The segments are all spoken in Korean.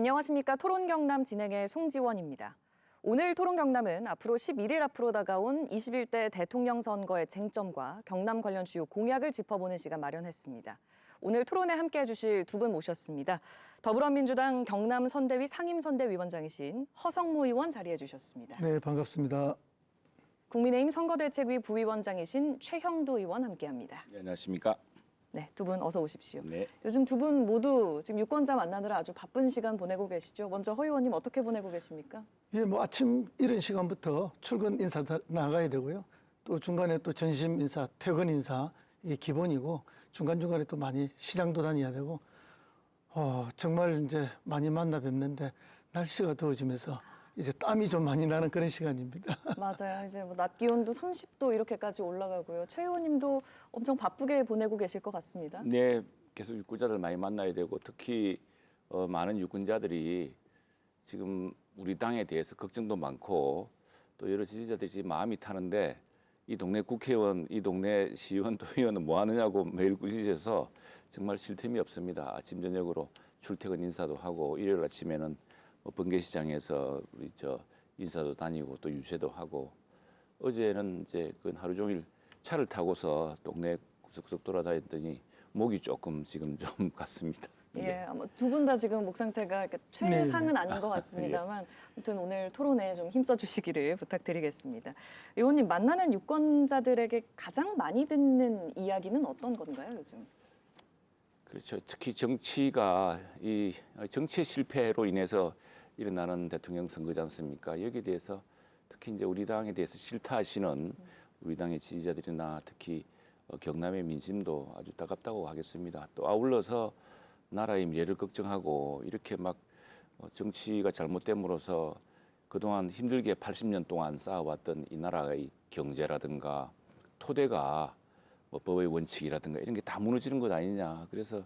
안녕하십니까. 토론경남 진행의 송지원입니다. 오늘 토론경남은 앞으로 11일 앞으로 다가온 21대 대통령 선거의 쟁점과 경남 관련 주요 공약을 짚어보는 시간 마련했습니다. 오늘 토론에 함께해 주실 두 분 모셨습니다. 더불어민주당 경남 선대위 상임선대위원장이신 허성무 의원 자리해 주셨습니다. 네, 반갑습니다. 국민의힘 선거대책위 부위원장이신 최형두 의원 함께합니다. 네, 안녕하십니까. 네, 두 분 어서 오십시오. 네. 요즘 두 분 모두 지금 유권자 만나느라 아주 바쁜 시간 보내고 계시죠? 먼저 허 의원님 어떻게 보내고 계십니까? 예, 뭐 아침 이른 시간부터 출근 인사 나가야 되고요. 또 중간에 또 점심 인사, 퇴근 인사 이게 기본이고 중간중간에 또 많이 시장도 다녀야 되고 정말 이제 많이 만나 뵙는데 날씨가 더워지면서 이제 땀이 좀 많이 나는 그런 시간입니다. 맞아요. 이제 뭐 낮 기온도 30도 이렇게까지 올라가고요. 최 의원님도 엄청 바쁘게 보내고 계실 것 같습니다. 네, 계속 유권자들 많이 만나야 되고 특히 많은 유권자들이 지금 우리 당에 대해서 걱정도 많고 또 여러 지지자들이 지금 마음이 타는데 이 동네 국회의원, 이 동네 시의원, 도의원은 뭐 하느냐고 매일 꾸짖어서 정말 쉴 틈이 없습니다. 아침 저녁으로 출퇴근 인사도 하고 일요일 아침에는 번개시장에서 우리 인사도 다니고 또 유세도 하고 어제는 이제 그 하루 종일 차를 타고서 동네 구석구석 돌아다녔더니 목이 조금 지금 좀 갔습니다. 예, 아마 두 분 다 지금 목 상태가 최상은 아닌 것 같습니다만 아무튼 오늘 토론에 좀 힘써 주시기를 부탁드리겠습니다. 의원님 만나는 유권자들에게 가장 많이 듣는 이야기는 어떤 건가요, 요즘? 그렇죠. 특히 정치가 이 정치의 실패로 인해서 일어나는 대통령 선거지 않습니까? 여기에 대해서 특히 이제 우리 당에 대해서 싫다하시는 우리 당의 지지자들이나 특히 경남의 민심도 아주 따갑다고 하겠습니다. 또 아울러서 나라의 미래를 걱정하고 이렇게 막 정치가 잘못됨으로써 그동안 힘들게 80년 동안 쌓아왔던 이 나라의 경제라든가 토대가 법의 원칙이라든가 이런 게 다 무너지는 것 아니냐. 그래서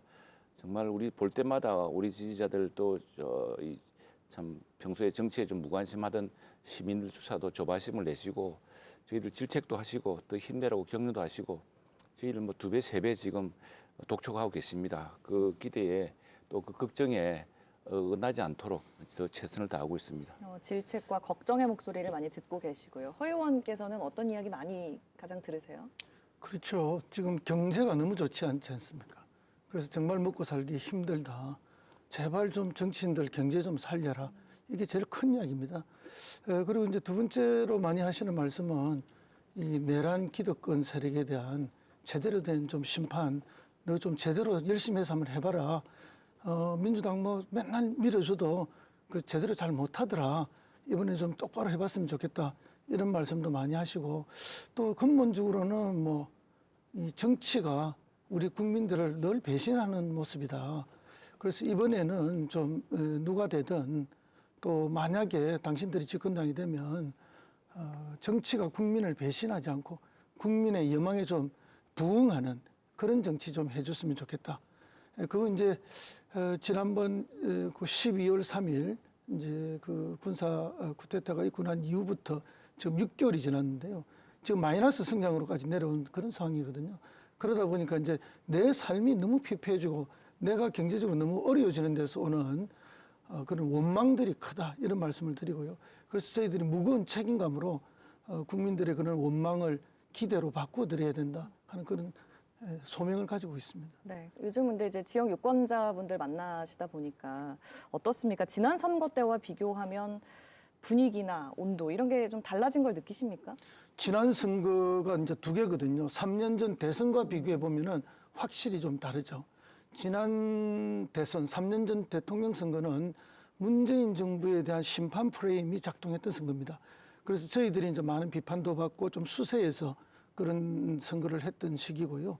정말 우리 볼 때마다 우리 지지자들도 참 평소에 정치에 좀 무관심하던 시민들조차도 조바심을 내시고 저희들 질책도 하시고 또 힘내라고 격려도 하시고 저희를 뭐 2배, 3배 지금 독촉하고 계십니다. 그 기대에 또 그 걱정에 어긋나지 않도록 더 최선을 다하고 있습니다. 질책과 걱정의 목소리를 많이 듣고 계시고요. 허 의원께서는 어떤 이야기 많이 가장 들으세요? 그렇죠. 지금 경제가 너무 좋지 않지 않습니까? 그래서 정말 먹고 살기 힘들다. 제발 좀 정치인들 경제 좀 살려라. 이게 제일 큰 이야기입니다. 그리고 이제 두 번째로 많이 하시는 말씀은 이 내란 기득권 세력에 대한 제대로 된 좀 심판, 너 좀 제대로 열심히 해서 한번 해봐라. 민주당 뭐 맨날 밀어줘도 그 제대로 잘 못하더라. 이번에 좀 똑바로 해봤으면 좋겠다. 이런 말씀도 많이 하시고 또 근본적으로는 뭐 이 정치가 우리 국민들을 늘 배신하는 모습이다. 그래서 이번에는 좀 누가 되든 또 만약에 당신들이 집권당이 되면 정치가 국민을 배신하지 않고 국민의 여망에 좀 부응하는 그런 정치 좀 해줬으면 좋겠다. 그거 이제 지난번 그 12월 3일 이제 그 군사 쿠데타가 있고 난 이후부터 지금 6개월이 지났는데요. 지금 마이너스 성장으로까지 내려온 그런 상황이거든요. 그러다 보니까 이제 내 삶이 너무 피폐해지고 내가 경제적으로 너무 어려워지는 데서 오는 그런 원망들이 크다 이런 말씀을 드리고요. 그래서 저희들이 무거운 책임감으로 국민들의 그런 원망을 기대로 바꿔드려야 된다 하는 그런 소명을 가지고 있습니다. 네, 요즘 근데 이제 지역 유권자분들 만나시다 보니까 어떻습니까? 지난 선거 때와 비교하면 분위기나 온도 이런 게 좀 달라진 걸 느끼십니까? 지난 선거가 이제 2개거든요. 3년 전 대선과 비교해 보면은 확실히 좀 다르죠. 지난 대선, 3년 전 대통령 선거는 문재인 정부에 대한 심판 프레임이 작동했던 선거입니다. 그래서 저희들이 이제 많은 비판도 받고 좀 수세해서 그런 선거를 했던 시기고요.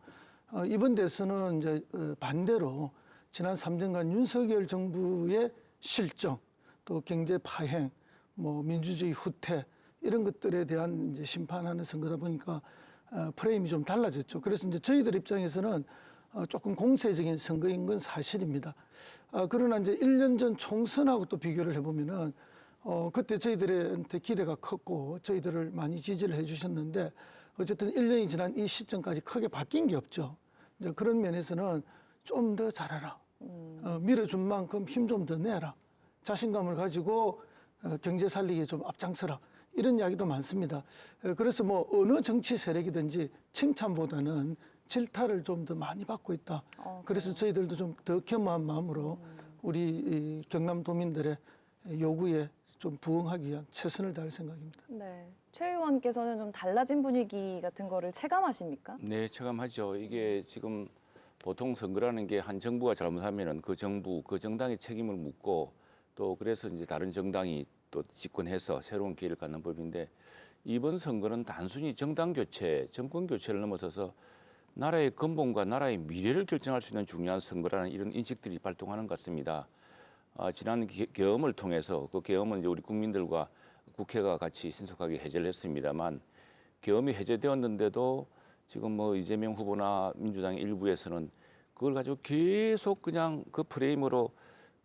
이번 대선은 이제 반대로 지난 3년간 윤석열 정부의 실정, 또 경제 파행, 뭐 민주주의 후퇴 이런 것들에 대한 이제 심판하는 선거다 보니까 프레임이 좀 달라졌죠. 그래서 이제 저희들 입장에서는 조금 공세적인 선거인 건 사실입니다. 그러나 이제 1년 전 총선하고 또 비교를 해보면은 그때 저희들한테 기대가 컸고 저희들을 많이 지지를 해주셨는데 어쨌든 1년이 지난 이 시점까지 크게 바뀐 게 없죠. 이제 그런 면에서는 좀 더 잘하라. 밀어준 만큼 힘 좀 더 내라. 자신감을 가지고 경제 살리기에 좀 앞장서라. 이런 이야기도 많습니다. 그래서 뭐 어느 정치 세력이든지 칭찬보다는 질타를 좀 더 많이 받고 있다. 그래서 저희들도 좀 더 겸허한 마음으로 우리 이 경남도민들의 요구에 좀 부응하기 위한 최선을 다할 생각입니다. 네. 최 의원께서는 좀 달라진 분위기 같은 거를 체감하십니까? 네, 체감하죠. 이게 지금 보통 선거라는 게 한 정부가 잘못하면은 그 정부, 그 정당의 책임을 묻고 또 그래서 이제 다른 정당이 또 집권해서 새로운 기회를 갖는 법인데 이번 선거는 단순히 정당 교체, 정권 교체를 넘어서서 나라의 근본과 나라의 미래를 결정할 수 있는 중요한 선거라는 이런 인식들이 발동하는 것 같습니다. 지난 계엄을 통해서 그 계엄은 이제 우리 국민들과 국회가 같이 신속하게 해제를 했습니다만 계엄이 해제되었는데도 지금 뭐 이재명 후보나 민주당의 일부에서는 그걸 가지고 계속 그냥 그 프레임으로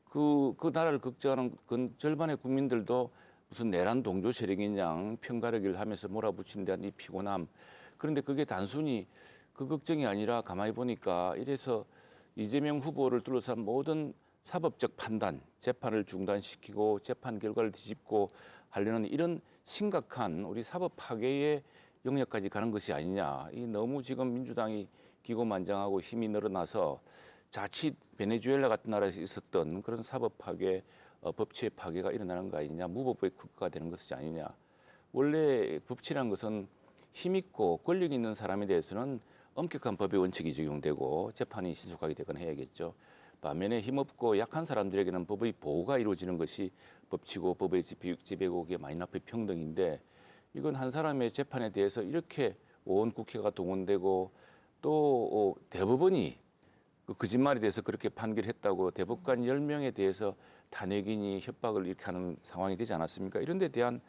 그 나라를 걱정하는 그 절반의 국민들도 무슨 내란 동조 세력이냐 편가르기를 하면서 몰아붙이는 데한 이 피곤함. 그런데 그게 단순히 그 걱정이 아니라 가만히 보니까 이래서 이재명 후보를 둘러싼 모든 사법적 판단, 재판을 중단시키고 재판 결과를 뒤집고 하려는 이런 심각한 우리 사법 파괴의 영역까지 가는 것이 아니냐. 이 너무 지금 민주당이 기고만장하고 힘이 늘어나서 자칫 베네수엘라 같은 나라에서 있었던 그런 사법 파괴, 법치의 파괴가 일어나는 거 아니냐. 무법의 국가가 되는 것이 아니냐. 원래 법치란 것은 힘있고 권력 있는 사람에 대해서는 엄격한 법의 원칙이 적용되고 재판이 신속하게 되거나 해야겠죠. 반면에 힘없고 약한 사람들에게는 법의 보호가 이루어지는 것이 법치고 법의 지배국의 마이너피 평등인데 이건 한 사람의 재판에 대해서 이렇게 온 국회가 동원되고 또 대법원이 그 거짓말에 대해서 그렇게 판결했다고 대법관 10명에 대해서 탄핵이니 협박을 이렇게 하는 상황이 되지 않았습니까? 이런 데 대한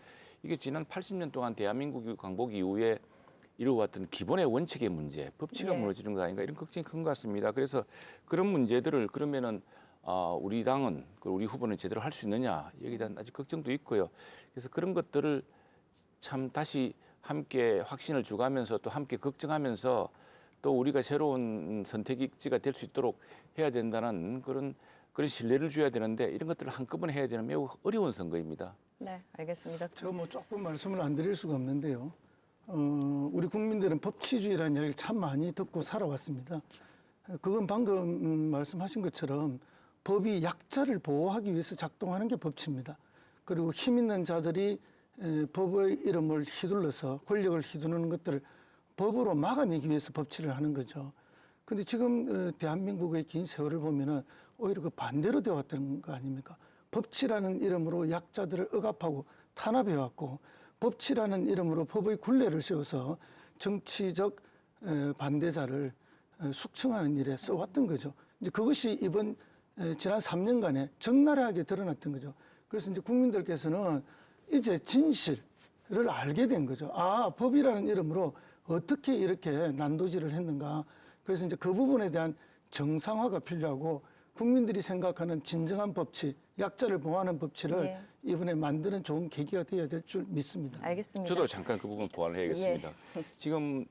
이게 지난 80년 동안 대한민국이 광복 이후에 이루어왔던 기본의 원칙의 문제, 법치가 무너지는 거 아닌가 이런 걱정이 큰 것 같습니다. 그래서 그런 문제들을 그러면은 우리 당은 우리 후보는 제대로 할 수 있느냐 여기에 대한 아주 걱정도 있고요. 그래서 그런 것들을 참 다시 함께 확신을 주가면서 또 함께 걱정하면서 또 우리가 새로운 선택지가 될 수 있도록 해야 된다는 그런 신뢰를 줘야 되는데 이런 것들을 한꺼번에 해야 되는 매우 어려운 선거입니다. 네, 알겠습니다. 제가 뭐 조금 말씀을 안 드릴 수가 없는데요. 우리 국민들은 법치주의라는 이야기를 참 많이 듣고 살아왔습니다. 그건 방금 말씀하신 것처럼 법이 약자를 보호하기 위해서 작동하는 게 법치입니다. 그리고 힘 있는 자들이 법의 이름을 휘둘러서 권력을 휘두르는 것들을 법으로 막아내기 위해서 법치를 하는 거죠. 근데 지금 대한민국의 긴 세월을 보면은 오히려 그 반대로 되어 왔던 거 아닙니까? 법치라는 이름으로 약자들을 억압하고 탄압해왔고 법치라는 이름으로 법의 굴레를 세워서 정치적 반대자를 숙청하는 일에 써왔던 거죠. 이제 그것이 이번 지난 3년간에 적나라하게 드러났던 거죠. 그래서 이제 국민들께서는 이제 진실을 알게 된 거죠. 아, 법이라는 이름으로 어떻게 이렇게 난도질을 했는가. 그래서 이제 그 부분에 대한 정상화가 필요하고 국민들이 생각하는 진정한 법치, 약자를 보호하는 법치를 이번에 만드는 좋은 계기가 되어야 될 줄 믿습니다. 알겠습니다. 저도 잠깐 그 부분 보완을 해야겠습니다. 지금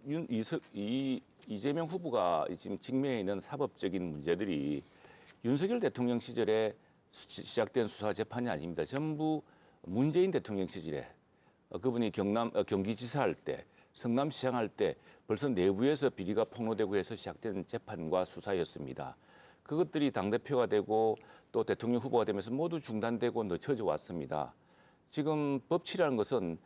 이재명 후보가 지금 직면해 있는 사법적인 문제들이 윤석열 대통령 시절에 시작된 수사 재판이 아닙니다. 전부 문재인 대통령 시절에 그분이 경기지사 할 때, 성남시장 할 때 벌써 내부에서 비리가 폭로되고 해서 시작된 재판과 수사였습니다. 그것들이 당대표가 되고 또 대통령 후보가 되면서 모두 중단되고 늦춰져 왔습니다. 지금 법치라는 것은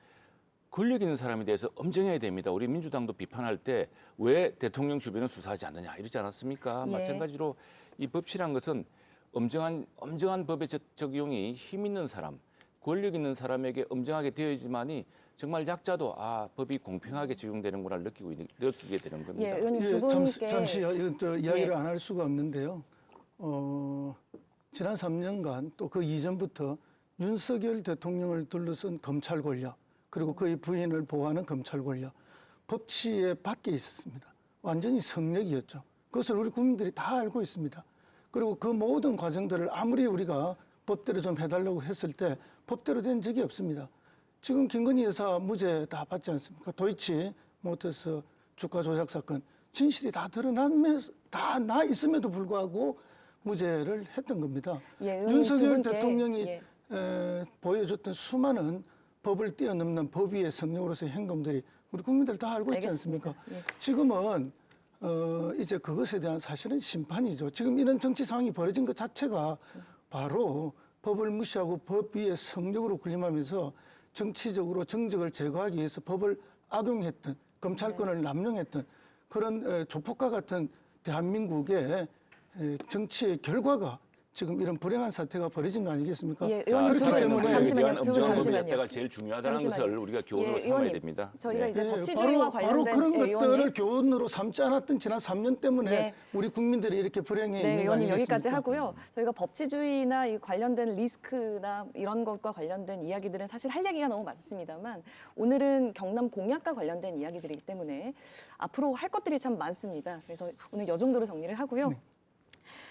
권력 있는 사람에 대해서 엄정해야 됩니다. 우리 민주당도 비판할 때 왜 대통령 주변은 수사하지 않느냐 이러지 않았습니까? 마찬가지로 이 법치라는 것은 엄정한 법의 적용이 힘 있는 사람, 권력 있는 사람에게 엄정하게 되어야지만이 정말 약자도 법이 공평하게 적용되는구나 느끼게 되는 겁니다. 예, 의원님 두 분께 잠시요. 이건 이야기를 안 할 수가 없는데요. 지난 3년간 또 그 이전부터 윤석열 대통령을 둘러싼 검찰 권력 그리고 그의 부인을 보호하는 검찰 권력 법치의 밖에 있었습니다. 완전히 성역이었죠. 그것을 우리 국민들이 다 알고 있습니다. 그리고 그 모든 과정들을 아무리 우리가 법대로 좀 해달라고 했을 때 법대로 된 적이 없습니다. 지금 김건희 여사 무죄 다 받지 않습니까? 도이치 모터스 주가 조작 사건 진실이 다 드러나면서 다 나 있음에도 불구하고 무죄를 했던 겁니다. 예, 의원님 윤석열 두 분께, 대통령이 보여줬던 수많은 법을 뛰어넘는 법 위의 성령으로서의 행동들이 우리 국민들 다 알고 있지 알겠습니다. 않습니까? 예. 지금은 이제 그것에 대한 사실은 심판이죠. 지금 이런 정치 상황이 벌어진 것 자체가 바로 법을 무시하고 법 위의 성령으로 군림하면서 정치적으로 정적을 제거하기 위해서 법을 악용했던 검찰권을 남용했던 그런 조폭과 같은 대한민국의 정치의 결과가 지금 이런 불행한 사태가 벌어진 거 아니겠습니까? 예, 의원님 그렇기 때문에 잠시만요. 두 분 잠시만요. 때가 제일 중요하다는 잠시만요. 것을 우리가 교훈으로 예, 삼아야 의원님, 됩니다. 저희가 네. 이제 예, 법치주의와 바로 관련된 그런 예, 것들을 의원님. 교훈으로 삼지 않았던 지난 3년 때문에 네. 우리 국민들이 이렇게 불행해 네, 있는 거 의원님 아니겠습니까? 여기까지 하고요. 저희가 법치주의나 이 관련된 리스크나 이런 것과 관련된 이야기들은 사실 할 얘기가 너무 많습니다만 오늘은 경남 공약과 관련된 이야기들이기 때문에 앞으로 할 것들이 참 많습니다. 그래서 오늘 이 정도로 정리를 하고요. 네.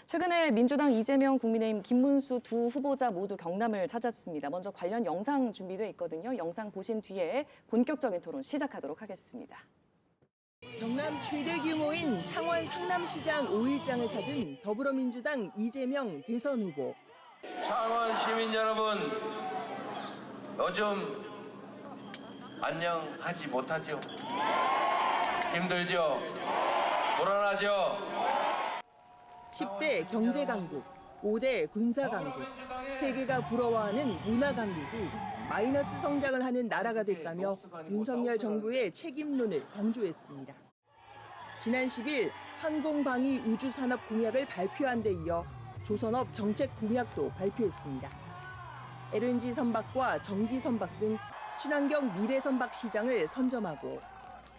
최근에 민주당 이재명, 국민의힘 김문수 두 후보자 모두 경남을 찾았습니다. 먼저 관련 영상 준비돼 있거든요. 영상 보신 뒤에 본격적인 토론 시작하도록 하겠습니다. 경남 최대 규모인 창원 상남시장 5일장을 찾은 더불어민주당 이재명 대선 후보. 창원 시민 여러분, 요즘 안녕하지 못하죠? 힘들죠? 불안하죠? 10대 경제 강국, 5대 군사 강국, 세계가 부러워하는 문화 강국이 마이너스 성장을 하는 나라가 됐다며 윤석열 정부의 책임론을 강조했습니다. 지난 10일 항공방위 우주산업 공약을 발표한 데 이어 조선업 정책 공약도 발표했습니다. LNG 선박과 전기 선박 등 친환경 미래 선박 시장을 선점하고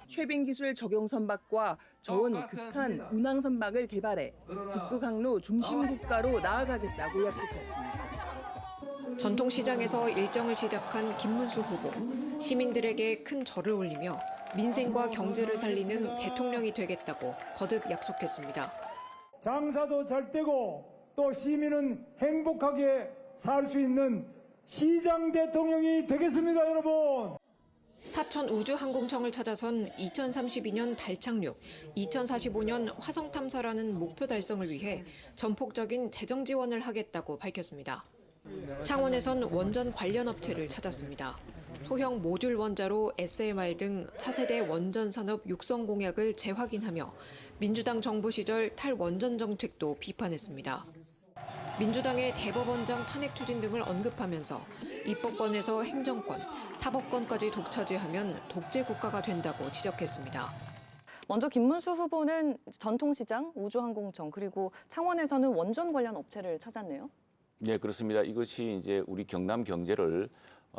쉐빙 기술 적용 선박과 저온 극한 운항 선박을 개발해 북극 항로 중심 국가로 나아가겠다고 약속했습니다. 전통시장에서 일정을 시작한 김문수 후보. 시민들에게 큰 절을 올리며 민생과 경제를 살리는 대통령이 되겠다고 거듭 약속했습니다. 장사도 잘 되고 또 시민은 행복하게 살 수 있는 시장 대통령이 되겠습니다, 여러분. 사천 우주항공청을 찾아선 2032년 달 착륙, 2045년 화성 탐사라는 목표 달성을 위해 전폭적인 재정 지원을 하겠다고 밝혔습니다. 창원에선 원전 관련 업체를 찾았습니다. 소형 모듈 원자로 SMR 등 차세대 원전 산업 육성 공약을 재확인하며 민주당 정부 시절 탈원전 정책도 비판했습니다. 민주당의 대법원장 탄핵 추진 등을 언급하면서 입법권에서 행정권, 사법권까지 독차지하면 독재 국가가 된다고 지적했습니다. 먼저 김문수 후보는 전통시장, 우주항공청 그리고 창원에서는 원전 관련 업체를 찾았네요. 네, 그렇습니다. 이것이 이제 우리 경남 경제를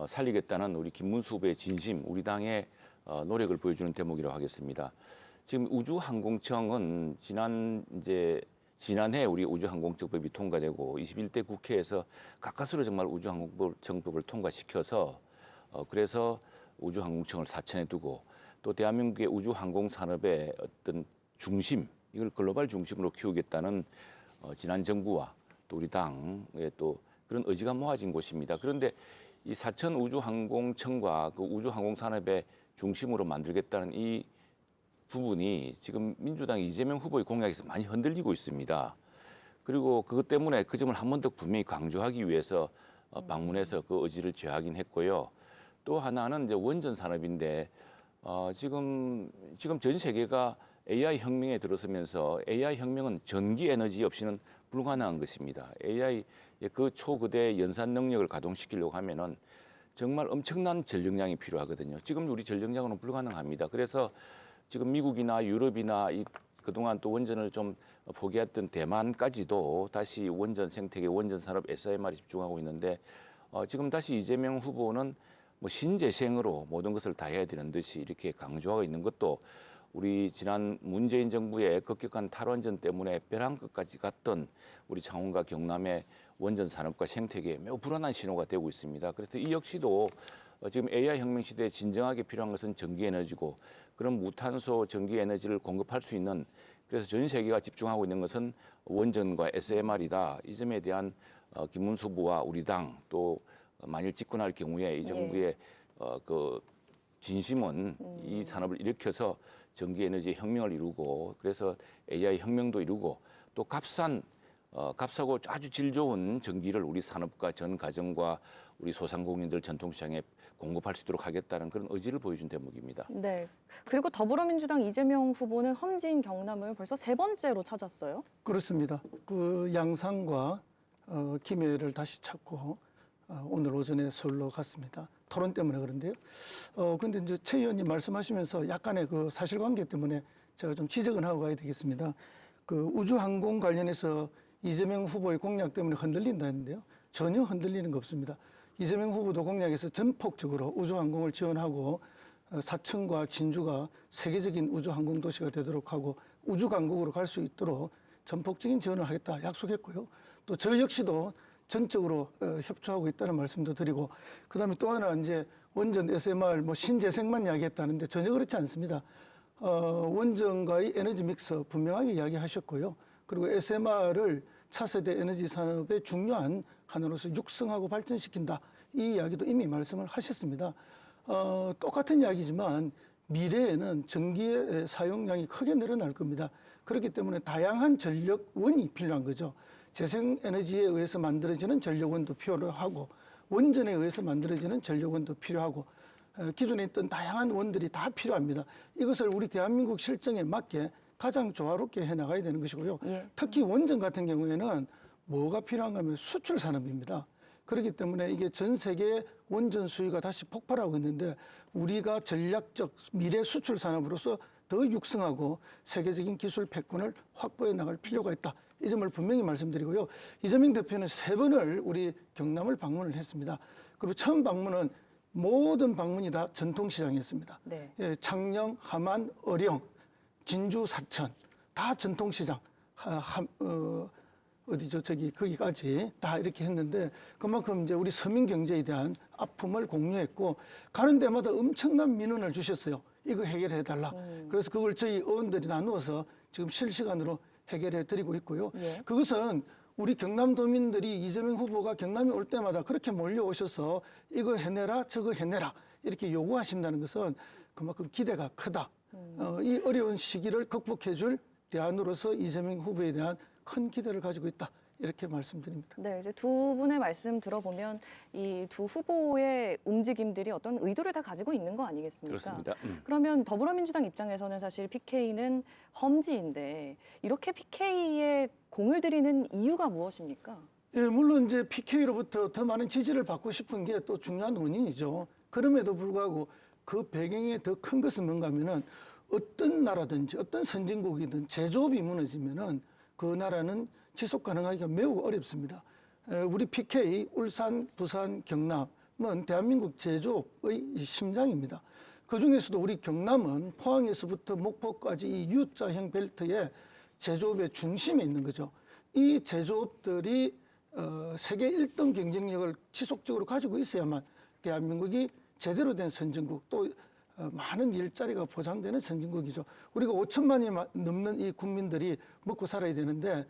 살리겠다는 우리 김문수 후보의 진심, 우리 당의 노력을 보여주는 대목이라고 하겠습니다. 지금 우주항공청은 지난해 우리 우주항공청법이 통과되고 21대 국회에서 가까스로 정말 우주항공청법을 통과시켜서 그래서 우주항공청을 사천에 두고 또 대한민국의 우주항공 산업의 어떤 중심, 이걸 글로벌 중심으로 키우겠다는 지난 정부와 또 우리 당의 또 그런 의지가 모아진 곳입니다. 그런데 이 사천 우주항공청과 그 우주항공 산업의 중심으로 만들겠다는 이 부분이 지금 민주당 이재명 후보의 공약에서 많이 흔들리고 있습니다. 그리고 그것 때문에 그 점을 한 번 더 분명히 강조하기 위해서 방문해서 그 의지를 재확인했고요. 또 하나는 이제 원전 산업인데 지금 전 세계가 AI 혁명에 들어서면서 AI 혁명은 전기 에너지 없이는 불가능한 것입니다. AI의 그 초거대 연산 능력을 가동시키려고 하면은 정말 엄청난 전력량이 필요하거든요. 지금 우리 전력량으로는 불가능합니다. 그래서 지금 미국이나 유럽이나 그동안 또 원전을 좀 포기했던 대만까지도 다시 원전 생태계, 원전 산업 SMR에 집중하고 있는데 지금 다시 이재명 후보는 뭐 신재생으로 모든 것을 다 해야 되는 듯이 이렇게 강조하고 있는 것도 우리 지난 문재인 정부의 급격한 탈원전 때문에 벼랑 끝까지 갔던 우리 창원과 경남의 원전 산업과 생태계에 매우 불안한 신호가 되고 있습니다. 그래서 이 역시도 지금 AI 혁명 시대에 진정하게 필요한 것은 전기 에너지고 그런 무탄소 전기 에너지를 공급할 수 있는 그래서 전 세계가 집중하고 있는 것은 원전과 SMR이다. 이 점에 대한 김문수 후보와 우리 당 또 만일 집권할 경우에 이 정부의 그 진심은 이 산업을 일으켜서 전기 에너지 혁명을 이루고 그래서 AI 혁명도 이루고 또 값싼 값싸고 아주 질 좋은 전기를 우리 산업과 전 가정과 우리 소상공인들 전통시장에 공급할 수 있도록 하겠다는 그런 의지를 보여준 대목입니다. 네. 그리고 더불어민주당 이재명 후보는 험지인 경남을 벌써 3번째로 찾았어요. 그렇습니다. 그 양산과 김해를 다시 찾고 오늘 오전에 서울로 갔습니다. 토론 때문에 그런데요. 근데 이제 최 의원님 말씀하시면서 약간의 그 사실관계 때문에 제가 좀 지적은 하고 가야 되겠습니다. 그 우주항공 관련해서 이재명 후보의 공약 때문에 흔들린다 했는데요. 전혀 흔들리는 거 없습니다. 이재명 후보도 공약에서 전폭적으로 우주항공을 지원하고 사천과 진주가 세계적인 우주항공 도시가 되도록 하고 우주강국으로 갈 수 있도록 전폭적인 지원을 하겠다 약속했고요. 또 저 역시도 전적으로 협조하고 있다는 말씀도 드리고, 그다음에 또 하나 이제 원전 SMR 뭐 신재생만 이야기했다는데 전혀 그렇지 않습니다. 원전과의 에너지 믹스 분명하게 이야기하셨고요. 그리고 SMR을 차세대 에너지 산업의 중요한 하나로서 육성하고 발전시킨다. 이 이야기도 이미 말씀을 하셨습니다. 똑같은 이야기지만 미래에는 전기의 사용량이 크게 늘어날 겁니다. 그렇기 때문에 다양한 전력원이 필요한 거죠. 재생에너지에 의해서 만들어지는 전력원도 필요하고 원전에 의해서 만들어지는 전력원도 필요하고 기존에 있던 다양한 원들이 다 필요합니다. 이것을 우리 대한민국 실정에 맞게 가장 조화롭게 해나가야 되는 것이고요. 예. 특히 원전 같은 경우에는 뭐가 필요한가 하면 수출 산업입니다. 그렇기 때문에 이게 전 세계 원전 수요가 다시 폭발하고 있는데 우리가 전략적 미래 수출 산업으로서 더 육성하고 세계적인 기술 패권을 확보해 나갈 필요가 있다. 이 점을 분명히 말씀드리고요. 이재명 대표는 3번을 우리 경남을 방문을 했습니다. 그리고 처음 방문은 모든 방문이 다 전통시장이었습니다. 네. 예, 창녕, 함안, 어령, 진주, 사천 다 전통시장. 어디죠? 거기까지 다 이렇게 했는데 그만큼 이제 우리 서민 경제에 대한 아픔을 공유했고 가는 데마다 엄청난 민원을 주셨어요. 이거 해결해 달라. 그래서 그걸 저희 의원들이 나누어서 지금 실시간으로 해결해 드리고 있고요. 예. 그것은 우리 경남도민들이 이재명 후보가 경남에 올 때마다 그렇게 몰려오셔서 이거 해내라, 저거 해내라 이렇게 요구하신다는 것은 그만큼 기대가 크다. 이 어려운 시기를 극복해 줄 대안으로서 이재명 후보에 대한 큰 기대를 가지고 있다. 이렇게 말씀드립니다. 네, 이제 두 분의 말씀 들어보면 이 두 후보의 움직임들이 어떤 의도를 다 가지고 있는 거 아니겠습니까? 그렇습니다. 그러면 더불어민주당 입장에서는 사실 PK는 험지인데 이렇게 PK에 공을 들이는 이유가 무엇입니까? 예, 물론 이제 PK로부터 더 많은 지지를 받고 싶은 게 또 중요한 원인이죠. 그럼에도 불구하고 그 배경에 더 큰 것은 뭔가 하면은 어떤 나라든지 어떤 선진국이든 제조업이 무너지면은 그 나라는 지속 가능하기가 매우 어렵습니다. 우리 PK, 울산, 부산, 경남은 대한민국 제조업의 심장입니다. 그중에서도 우리 경남은 포항에서부터 목포까지 이 U자형 벨트의 제조업의 중심에 있는 거죠. 이 제조업들이 세계 1등 경쟁력을 지속적으로 가지고 있어야만 대한민국이 제대로 된 선진국 또 많은 일자리가 보장되는 선진국이죠. 우리가 5천만이 넘는 이 국민들이 먹고 살아야 되는데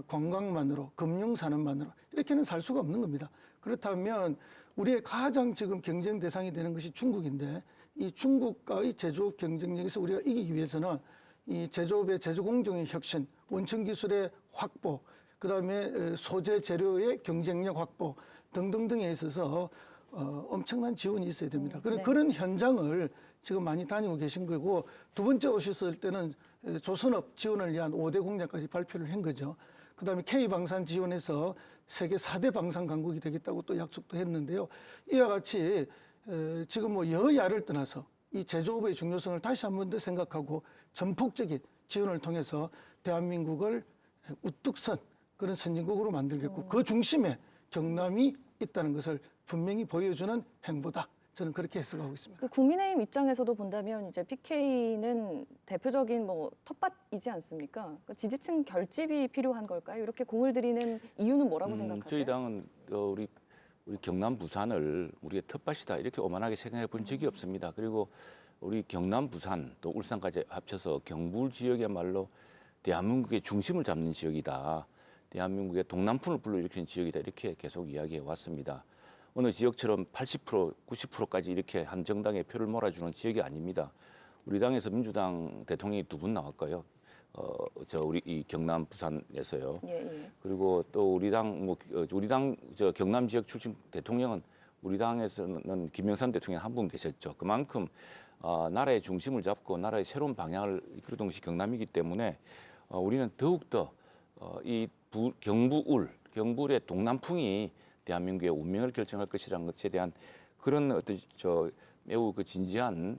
관광만으로, 금융산업만으로 이렇게는 살 수가 없는 겁니다. 그렇다면 우리의 가장 지금 경쟁 대상이 되는 것이 중국인데 이 중국과의 제조업 경쟁력에서 우리가 이기기 위해서는 이 제조업의 제조공정의 혁신, 원천 기술의 확보, 그다음에 소재 재료의 경쟁력 확보 등등등에 있어서 엄청난 지원이 있어야 됩니다. 네. 그런 현장을 지금 많이 다니고 계신 거고 두 번째 오셨을 때는 조선업 지원을 위한 5대 공약까지 발표를 한 거죠. 그다음에 K방산 지원해서 세계 4대 방산 강국이 되겠다고 또 약속도 했는데요. 이와 같이 지금 뭐 여야를 떠나서 이 제조업의 중요성을 다시 한 번 더 생각하고 전폭적인 지원을 통해서 대한민국을 우뚝 선 그런 선진국으로 만들겠고 그 중심에 경남이 있다는 것을 분명히 보여주는 행보다. 저는 그렇게 해석하고 있습니다. 그 국민의힘 입장에서도 본다면 이제 PK는 대표적인 뭐 텃밭이지 않습니까? 그러니까 지지층 결집이 필요한 걸까요? 이렇게 공을 들이는 이유는 뭐라고 생각하세요? 저희 당은 우리 경남 부산을 우리의 텃밭이다 이렇게 오만하게 생각해 본 적이 없습니다. 그리고 우리 경남 부산 또 울산까지 합쳐서 경북 지역이야말로 대한민국의 중심을 잡는 지역이다. 대한민국의 동남풍을 불러일으키는 지역이다. 이렇게 계속 이야기해 왔습니다. 어느 지역처럼 80%, 90%까지 이렇게 한 정당의 표를 몰아주는 지역이 아닙니다. 우리 당에서 민주당 대통령이 2분 나왔고요. 우리 이 경남 부산에서요. 예, 예. 그리고 또 우리 당 경남 지역 출신 대통령은 우리 당에서는 김영삼 대통령 한 분 계셨죠. 그만큼 나라의 중심을 잡고 나라의 새로운 방향을 이끌어던 것이 경남이기 때문에 우리는 더욱더 이 경불의 동남풍이 대한민국의 운명을 결정할 것이라는 것에 대한 그런 어떤 매우 진지한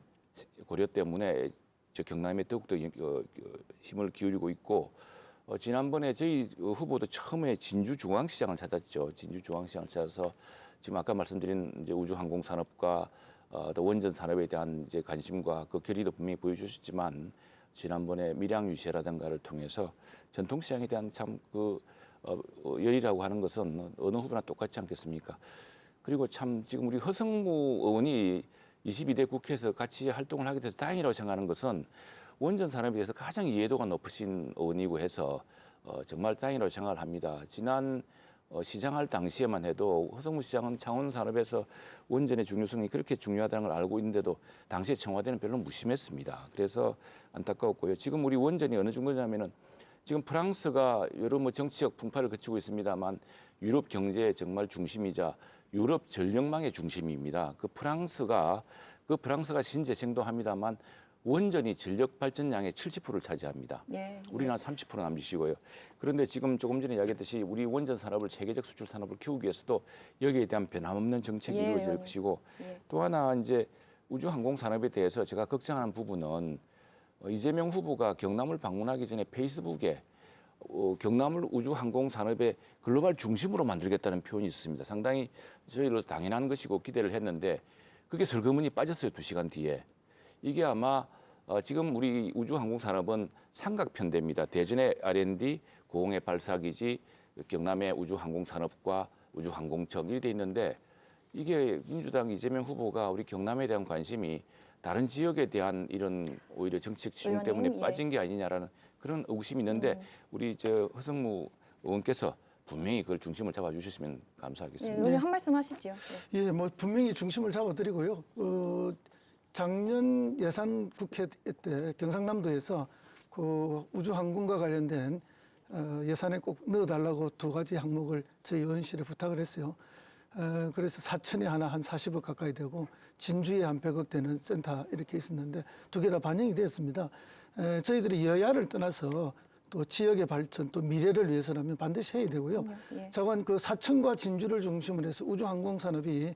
고려 때문에 경남에 더욱더 힘을 기울이고 있고 지난번에 저희 후보도 처음에 진주중앙시장을 찾았죠. 진주중앙시장을 찾아서 지금 아까 말씀드린 이제 우주항공산업과 또 원전 산업에 대한 이제 관심과 그 결의도 분명히 보여주셨지만 지난번에 밀양유세라든가를 통해서 전통시장에 대한 참 열의라고 하는 것은 어느 후보나 똑같지 않겠습니까? 그리고 참 지금 우리 허성무 의원이 22대 국회에서 같이 활동을 하게 돼서 다행이라고 생각하는 것은 원전 산업에 대해서 가장 이해도가 높으신 의원이고 해서 정말 다행이라고 생각을 합니다. 지난 시장할 당시에만 해도 허성무 시장은 창원 산업에서 원전의 중요성이 그렇게 중요하다는 걸 알고 있는데도 당시에 청와대는 별로 무심했습니다. 그래서 안타까웠고요. 지금 우리 원전이 어느 정도냐면은 지금 프랑스가 여러 정치적 풍파를 거치고 있습니다만 유럽 경제의 정말 중심이자 유럽 전력망의 중심입니다. 그 프랑스가 신재생도 합니다만 원전이 전력 발전량의 70%를 차지합니다. 예. 우리나라 30% 남짓이고요. 그런데 지금 조금 전에 이야기했듯이 우리 원전 산업을 세계적 수출 산업을 키우기 위해서도 여기에 대한 변함없는 정책이 예, 이루어질 예. 것이고 예. 또 하나 이제 우주항공 산업에 대해서 제가 걱정하는 부분은 이재명 후보가 경남을 방문하기 전에 페이스북에 경남을 우주항공 산업의 글로벌 중심으로 만들겠다는 표현이 있습니다. 상당히 저희로 당연한 것이고 기대를 했는데 그게 설거문이 빠졌어요. 2시간 뒤에. 이게 아마 지금 우리 우주항공 산업은 삼각편대입니다. 대전의 R&D, 고흥의 발사기지, 경남의 우주항공 산업과 우주항공청 이렇게 돼 있는데 이게 민주당 이재명 후보가 우리 경남에 대한 관심이 다른 지역에 대한 이런 오히려 정치적 지중 때문에 의원님, 예. 빠진 게 아니냐라는 그런 의구심이 있는데 우리 허성무 의원께서 분명히 그걸 중심을 잡아주셨으면 예, 감사하겠습니다. 의원님 한 말씀 하시죠. 예. 예, 뭐 분명히 중심을 잡아드리고요. 작년 예산 국회 때 경상남도에서 그 우주항공과 관련된 예산에 꼭 넣어달라고 2가지 항목을 저희 의원실에 부탁을 했어요. 그래서 사천에 하나 한 40억 가까이 되고 진주에 한 100억 되는 센터 이렇게 있었는데 2개 다 반영이 되었습니다. 저희들이 여야를 떠나서 또 지역의 발전, 또 미래를 위해서라면 반드시 해야 되고요. 예. 자관 그 사천과 진주를 중심으로 해서 우주항공 산업이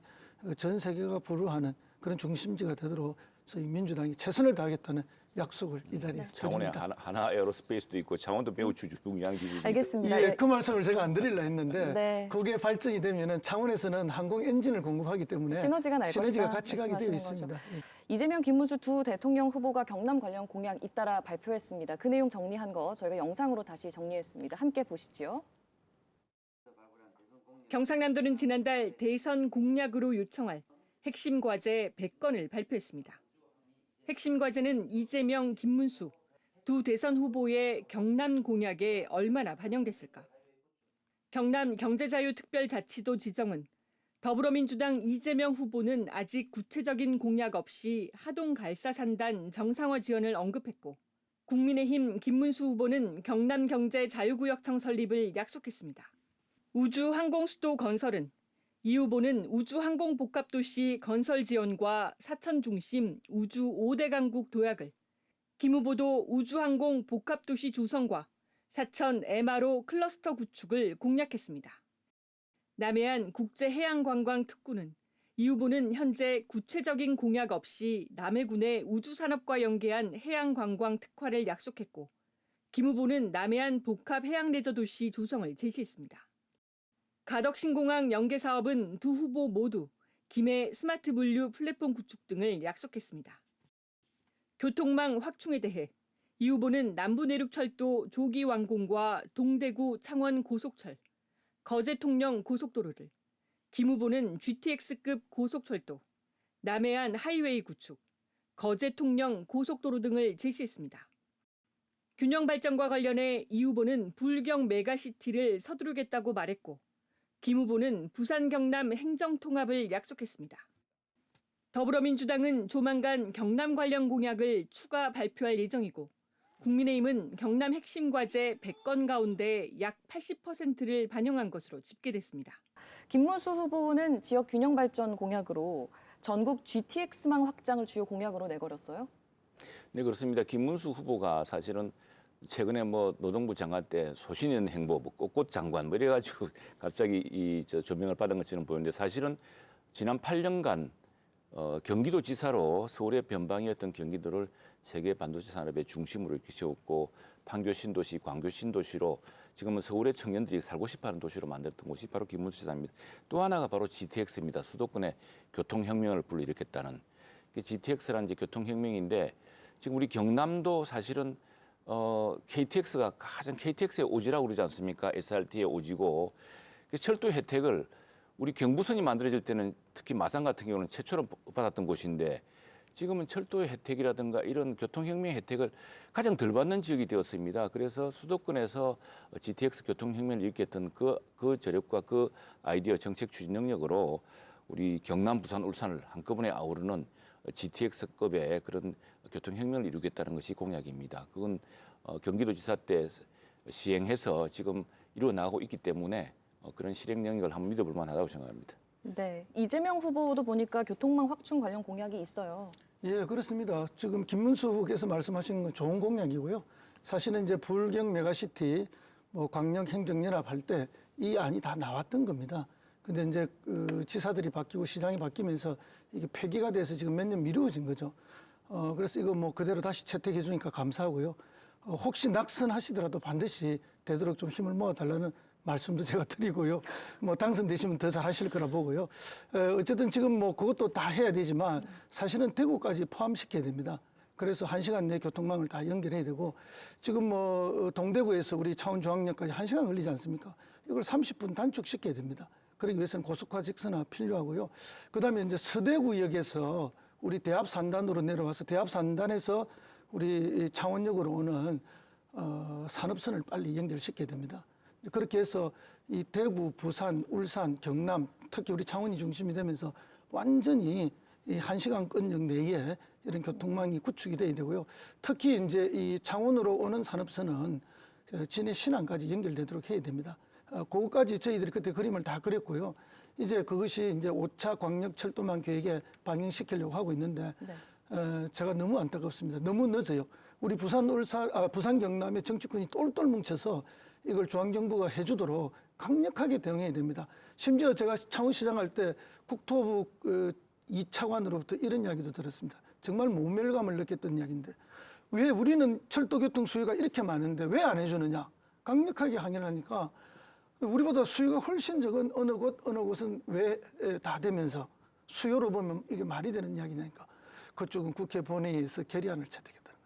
전 세계가 부러워하는 그런 중심지가 되도록 저희 민주당이 최선을 다하겠다는 약속을 이 자리에서 창원에 드립니다. 하나 에어로스페이스도 있고 창원도 매우 중요한 기술입니다. 알겠습니다. 예, 예. 그 말씀을 제가 안 드리려 했는데 네. 그게 발전이 되면은 창원에서는 항공 엔진을 공급하기 때문에 시너지가 날 시너지가 것이다 같이 가게 되어 말씀하시는 있습니다. 거죠. 예. 이재명, 김문수 두 대통령 후보가 경남 관련 공약 잇따라 발표했습니다. 그 내용 정리한 거 저희가 영상으로 다시 정리했습니다. 함께 보시죠. 경상남도는 지난달 대선 공약으로 요청할 핵심 과제 100건을 발표했습니다. 핵심 과제는 이재명, 김문수 두 대선 후보의 경남 공약에 얼마나 반영됐을까? 경남 경제자유특별자치도 지정은 더불어민주당 이재명 후보는 아직 구체적인 공약 없이 하동갈사산단 정상화 지원을 언급했고 국민의힘 김문수 후보는 경남경제자유구역청 설립을 약속했습니다. 우주항공수도 건설은 이 후보는 우주항공복합도시 건설 지원과 사천 중심 우주 5대 강국 도약을, 김 후보도 우주항공 복합도시 조성과 사천 MRO 클러스터 구축을 공약했습니다. 남해안 국제해양관광특구는 이 후보는 현재 구체적인 공약 없이 남해군의 우주산업과 연계한 해양관광 특화를 약속했고 김 후보는 남해안 복합해양레저도시 조성을 제시했습니다. 가덕신공항 연계 사업은 두 후보 모두 김해 스마트 물류 플랫폼 구축 등을 약속했습니다. 교통망 확충에 대해 이 후보는 남부내륙철도 조기 완공과 동대구 창원 고속철, 거제 통영 고속도로를, 김 후보는 GTX급 고속철도, 남해안 하이웨이 구축, 거제 통영 고속도로 등을 제시했습니다. 균형 발전과 관련해 이 후보는 불경 메가시티를 서두르겠다고 말했고 김 후보는 부산 경남 행정통합을 약속했습니다. 더불어민주당은 조만간 경남 관련 공약을 추가 발표할 예정이고 국민의힘은 경남 핵심 과제 100건 가운데 약 80%를 반영한 것으로 집계됐습니다. 김문수 후보는 지역 균형 발전 공약으로 전국 GTX망 확장을 주요 공약으로 내걸었어요. 네, 그렇습니다. 김문수 후보가 사실은 최근에 뭐 노동부 장관 때 소신있는 행보, 뭐 꽃꽃 장관 뭐 이래가지고 갑자기 조명을 받은 것처럼 보이는데 사실은 지난 8년간 경기도지사로 서울의 변방이었던 경기도를 세계 반도체 산업의 중심으로 이렇게 세웠고 판교 신도시, 광교 신도시로 지금은 서울의 청년들이 살고 싶어하는 도시로 만들었던 곳이 바로 김문수 지사입니다. 또 하나가 바로 GTX입니다. 수도권의 교통혁명을 불러일으켰다는 GTX라는 이제 교통혁명인데 지금 우리 경남도 사실은 KTX가 가장 KTX의 오지라고 그러지 않습니까? SRT의 오지고 철도 혜택을 우리 경부선이 만들어질 때는 특히 마산 같은 경우는 최초로 받았던 곳인데 지금은 철도의 혜택이라든가 이런 교통혁명 혜택을 가장 덜 받는 지역이 되었습니다. 그래서 수도권에서 GTX 교통혁명을 일으켰던 그 저력과 그 아이디어 정책 추진 능력으로 우리 경남, 부산, 울산을 한꺼번에 아우르는 GTX급의 그런 교통혁명을 이루겠다는 것이 공약입니다. 그건 경기도지사 때 시행해서 지금 이루어나가고 있기 때문에 그런 실행 영역을 한번 믿어볼 만하다고 생각합니다. 네, 이재명 후보도 보니까 교통망 확충 관련 공약이 있어요. 예, 그렇습니다. 지금 김문수 후보께서 말씀하신 건 좋은 공약이고요. 사실은 이제 불경 메가시티 뭐 광역 행정연합 할 때 이 안이 다 나왔던 겁니다. 근데 이제 지사들이 바뀌고 시장이 바뀌면서 이게 폐기가 돼서 지금 몇 년 미루어진 거죠. 그래서 이거 뭐 그대로 다시 채택해 주니까 감사하고요. 혹시 낙선하시더라도 반드시 되도록 좀 힘을 모아달라는 말씀도 제가 드리고요. 뭐 당선되시면 더 잘하실 거라 보고요. 어쨌든 지금 뭐 그것도 다 해야 되지만 사실은 대구까지 포함시켜야 됩니다. 그래서 1시간 내 교통망을 다 연결해야 되고 지금 뭐 동대구에서 우리 창원중앙역까지 1시간 걸리지 않습니까? 이걸 30분 단축시켜야 됩니다. 그러기 위해서는 고속화 직선화 필요하고요. 그다음에 이제 서대구역에서 우리 대합산단으로 내려와서 대합산단에서 우리 창원역으로 오는 산업선을 빨리 연결시켜야 됩니다. 그렇게 해서 이 대구, 부산, 울산, 경남, 특히 우리 창원이 중심이 되면서 완전히 이 1시간 근역 내에 이런 교통망이 구축이 돼야 되고요. 특히 이제 이 창원으로 오는 산업선은 진해 신안까지 연결되도록 해야 됩니다. 그것까지 저희들이 그때 그림을 다 그렸고요. 이제 그것이 이제 5차 광역철도망 계획에 반영시키려고 하고 있는데 제가 너무 안타깝습니다. 너무 늦어요. 우리 부산 경남의 정치권이 똘똘 뭉쳐서 이걸 중앙정부가 해주도록 강력하게 대응해야 됩니다. 심지어 제가 창원시장 할 때 국토부 2차관으로부터 이런 이야기도 들었습니다. 정말 모멸감을 느꼈던 이야기인데 왜 우리는 철도교통 수요가 이렇게 많은데 왜 안 해주느냐. 강력하게 항의를 하니까 우리보다 수요가 훨씬 적은 어느 곳은 왜 다 되면서 수요로 보면 이게 말이 되는 이야기냐니까 그쪽은 국회 본회의에서 결의안을 채택했다는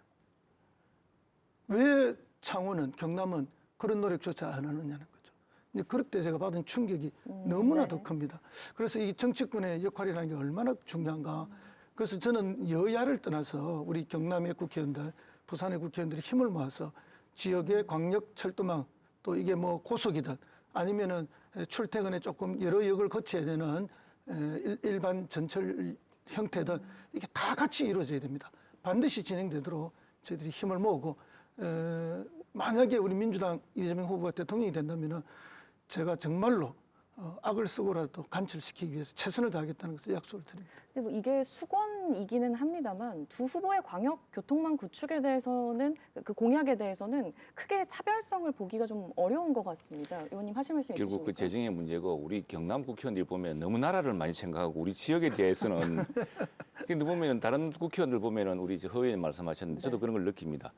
거예요. 왜 창원은 경남은 그런 노력조차 안 하느냐는 거죠. 근데 그럴 때 제가 받은 충격이 너무나도 큽니다. 그래서 이 정치권의 역할이라는 게 얼마나 중요한가. 그래서 저는 여야를 떠나서 우리 경남의 국회의원들, 부산의 국회의원들이 힘을 모아서 지역의 광역철도망 또 이게 뭐 고속이든 아니면은 출퇴근에 조금 여러 역을 거쳐야 되는 일반 전철 형태든 이게 다 같이 이루어져야 됩니다. 반드시 진행되도록 저희들이 힘을 모으고 만약에 우리 민주당 이재명 후보가 대통령이 된다면은 제가 정말로 악을 쓰고라도 간철시키기 위해서 최선을 다하겠다는 것을 약속을 드립니다. 근데 뭐 이게 수건이기는 합니다만 두 후보의 광역 교통망 구축에 대해서는 그 공약에 대해서는 크게 차별성을 보기가 좀 어려운 것 같습니다. 의원님 하실 말씀 있으십니까? 결국 그 재정의 문제고 우리 경남 국회의원들 보면 너무 나라를 많이 생각하고 우리 지역에 대해서는 근데 보면 다른 국회의원들 보면은 우리 허 의원님 말씀하셨는데 저도 그런 걸 느낍니다.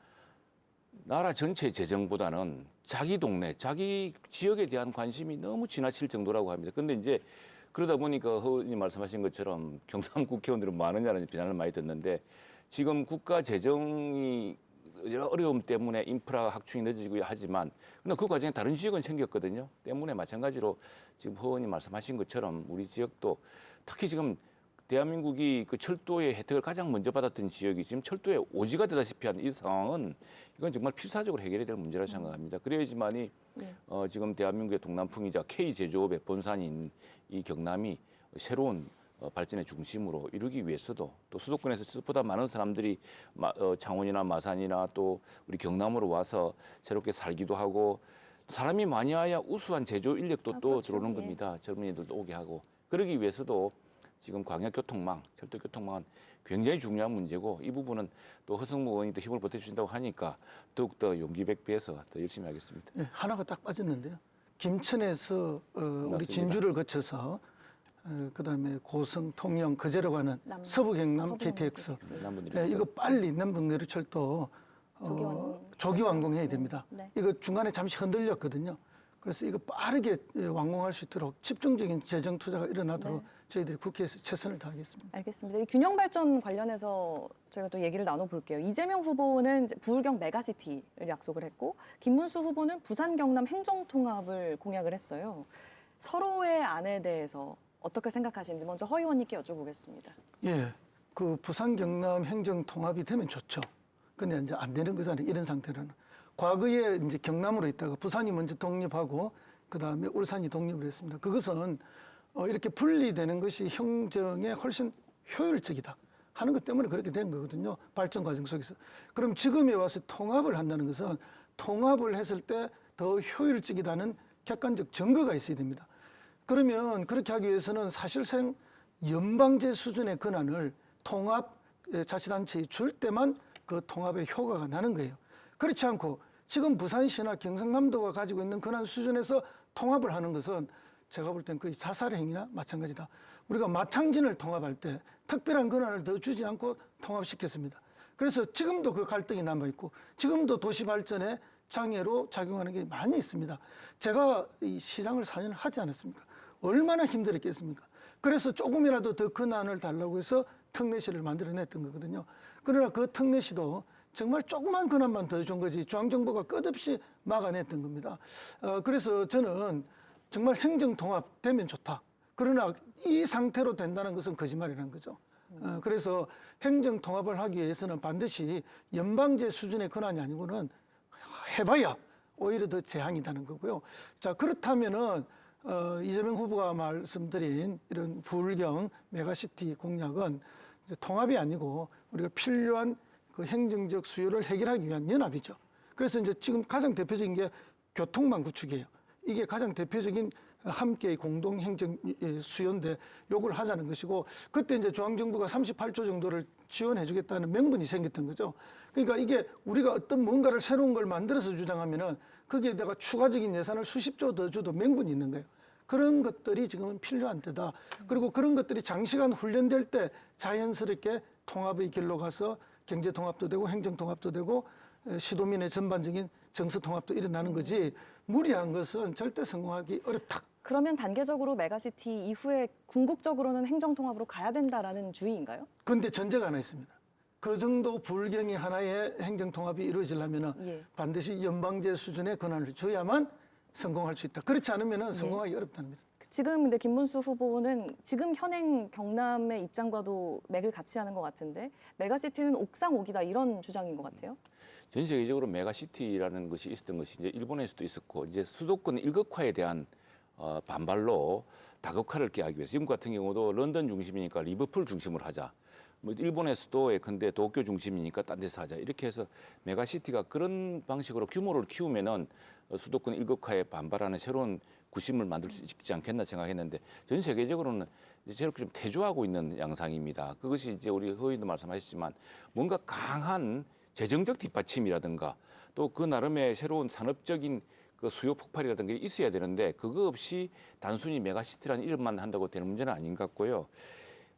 나라 전체 재정보다는 자기 동네, 자기 지역에 대한 관심이 너무 지나칠 정도라고 합니다. 그런데 이제 그러다 보니까 허 의원님 말씀하신 것처럼 경남 국회의원들은 많으냐는 비난을 많이 듣는데 지금 국가 재정이 여러 어려움 때문에 인프라 확충이 늦어지고 하지만 그러나 그 과정에 다른 지역은 생겼거든요. 때문에 마찬가지로 지금 허 의원님 말씀하신 것처럼 우리 지역도 특히 지금 대한민국이 그 철도의 혜택을 가장 먼저 받았던 지역이 지금 철도의 오지가 되다시피 한 이 상황은 이건 정말 필사적으로 해결해야 될 문제라고 생각합니다. 그래야지만이 지금 대한민국의 동남풍이자 K 제조업의 본산인 이 경남이 새로운 발전의 중심으로 이루기 위해서도 또 수도권에서 보다 많은 사람들이 창원이나 마산이나 또 우리 경남으로 와서 새롭게 살기도 하고 사람이 많이 와야 우수한 제조 인력도 또 그렇죠. 들어오는 예. 겁니다. 젊은이들도 오게 하고 그러기 위해서도 지금 광역교통망, 철도교통망은 굉장히 중요한 문제고 이 부분은 또 허성무 의원이 더 힘을 보태주신다고 하니까 더욱더 용기 백배해서 더 열심히 하겠습니다. 예, 하나가 딱 빠졌는데요. 김천에서 우리 맞습니다. 진주를 거쳐서 그다음에 고성, 통영, 거제로 가는 서부경남 KTX. 남분들이 예, 이거 빨리 남북내륙철도 조기 완공해야 됩니다. 네. 이거 중간에 잠시 흔들렸거든요. 그래서 이거 빠르게 완공할 수 있도록 집중적인 재정 투자가 일어나도록 저희들이 국회에서 최선을 다하겠습니다. 알겠습니다. 이 균형 발전 관련해서 저희가 또 얘기를 나눠볼게요. 이재명 후보는 이제 부울경 메가시티를 약속을 했고 김문수 후보는 부산 경남 행정통합을 공약을 했어요. 서로의 안에 대해서 어떻게 생각하시는지 먼저 허 의원님께 여쭤보겠습니다. 예, 그 부산 경남 행정 통합이 되면 좋죠. 근데 이제 안 되는 거잖아요. 이런 상태로는. 과거에 이제 경남으로 있다가 부산이 먼저 독립하고 그 다음에 울산이 독립을 했습니다. 그것은 이렇게 분리되는 것이 행정에 훨씬 효율적이다 하는 것 때문에 그렇게 된 거거든요. 발전 과정 속에서. 그럼 지금에 와서 통합을 한다는 것은 통합을 했을 때 더 효율적이다는 객관적 증거가 있어야 됩니다. 그러면 그렇게 하기 위해서는 사실상 연방제 수준의 권한을 통합 자치단체에 줄 때만 그 통합의 효과가 나는 거예요. 그렇지 않고 지금 부산시나 경상남도가 가지고 있는 권한 수준에서 통합을 하는 것은 제가 볼 땐 거의 자살 행위나 마찬가지다. 우리가 마창진을 통합할 때 특별한 권한을 더 주지 않고 통합시켰습니다. 그래서 지금도 그 갈등이 남아있고 지금도 도시 발전에 장애로 작용하는 게 많이 있습니다. 제가 이 시장을 4년을 하지 않았습니까? 얼마나 힘들었겠습니까? 그래서 조금이라도 더 권한을 달라고 해서 특례시를 만들어냈던 거거든요. 그러나 그 특례시도 정말 조그만 권한만 더 준 거지 중앙정부가 끝없이 막아냈던 겁니다. 그래서 저는 정말 행정통합 되면 좋다. 그러나 이 상태로 된다는 것은 거짓말이라는 거죠. 그래서 행정통합을 하기 위해서는 반드시 연방제 수준의 권한이 아니고는 해봐야 오히려 더 재앙이라는 거고요. 자, 그렇다면은 이재명 후보가 말씀드린 이런 부울경 메가시티 공약은 이제 통합이 아니고 우리가 필요한 그 행정적 수요를 해결하기 위한 연합이죠. 그래서 이제 지금 가장 대표적인 게 교통망 구축이에요. 이게 가장 대표적인 함께의 공동 행정 수요인데 요걸 하자는 것이고 그때 이제 중앙정부가 38조 정도를 지원해 주겠다는 명분이 생겼던 거죠. 그러니까 이게 우리가 어떤 뭔가를 새로운 걸 만들어서 주장하면은 거기에다가 추가적인 예산을 수십조 더 줘도 명분이 있는 거예요. 그런 것들이 지금은 필요한 때다. 그리고 그런 것들이 장시간 훈련될 때 자연스럽게 통합의 길로 가서 경제 통합도 되고 행정 통합도 되고 시도민의 전반적인 정서 통합도 일어나는 거지 무리한 것은 절대 성공하기 어렵다. 그러면 단계적으로 메가시티 이후에 궁극적으로는 행정통합으로 가야 된다라는 주의인가요? 그런데 전제가 하나 있습니다. 그 정도 불경이 하나의 행정통합이 이루어지려면 예. 반드시 연방제 수준의 권한을 줘야만 성공할 수 있다. 그렇지 않으면 성공하기 어렵다는 거죠. 지금 근데 김문수 후보는 지금 현행 경남의 입장과도 맥을 같이 하는 것 같은데 메가시티는 옥상 오기다 이런 주장인 것 같아요. 전 세계적으로 메가시티라는 것이 있었던 것이 이제 일본에서도 있었고 이제 수도권 일극화에 대한 반발로 다극화를 깨하기 위해서 지금 같은 경우도 런던 중심이니까 리버풀 중심으로 하자. 뭐 일본에서도 예컨대 도쿄 중심이니까 딴 데서 하자. 이렇게 해서 메가시티가 그런 방식으로 규모를 키우면은 수도권 일극화에 반발하는 새로운 구심을 만들 수 있지 않겠나 생각했는데 전 세계적으로는 이제 저렇게 좀 태조하고 있는 양상입니다. 그것이 이제 우리 의원도 말씀하셨지만 뭔가 강한 재정적 뒷받침이라든가 또 그 나름의 새로운 산업적인 그 수요 폭발이라든가 있어야 되는데 그거 없이 단순히 메가시티라는 이름만 한다고 되는 문제는 아닌 것 같고요.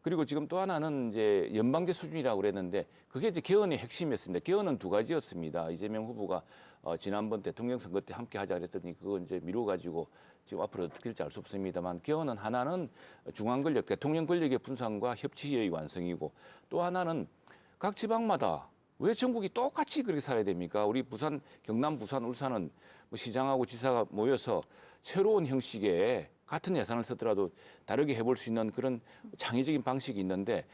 그리고 지금 또 하나는 이제 연방제 수준이라고 그랬는데 그게 이제 개헌의 핵심이었습니다. 개헌은 두 가지였습니다. 이재명 후보가 지난번 대통령 선거 때 함께 하자 그랬더니 그거 이제 미뤄가지고 지금 앞으로 어떻게 될지 알 수 없습니다만 개헌은 하나는 중앙 권력, 대통령 권력의 분산과 협치의 완성이고 또 하나는 각 지방마다 왜 전국이 똑같이 그렇게 살아야 됩니까? 우리 부산, 경남, 부산, 울산은 뭐 시장하고 지사가 모여서 새로운 형식의 같은 예산을 쓰더라도 다르게 해볼 수 있는 그런 창의적인 방식이 있는데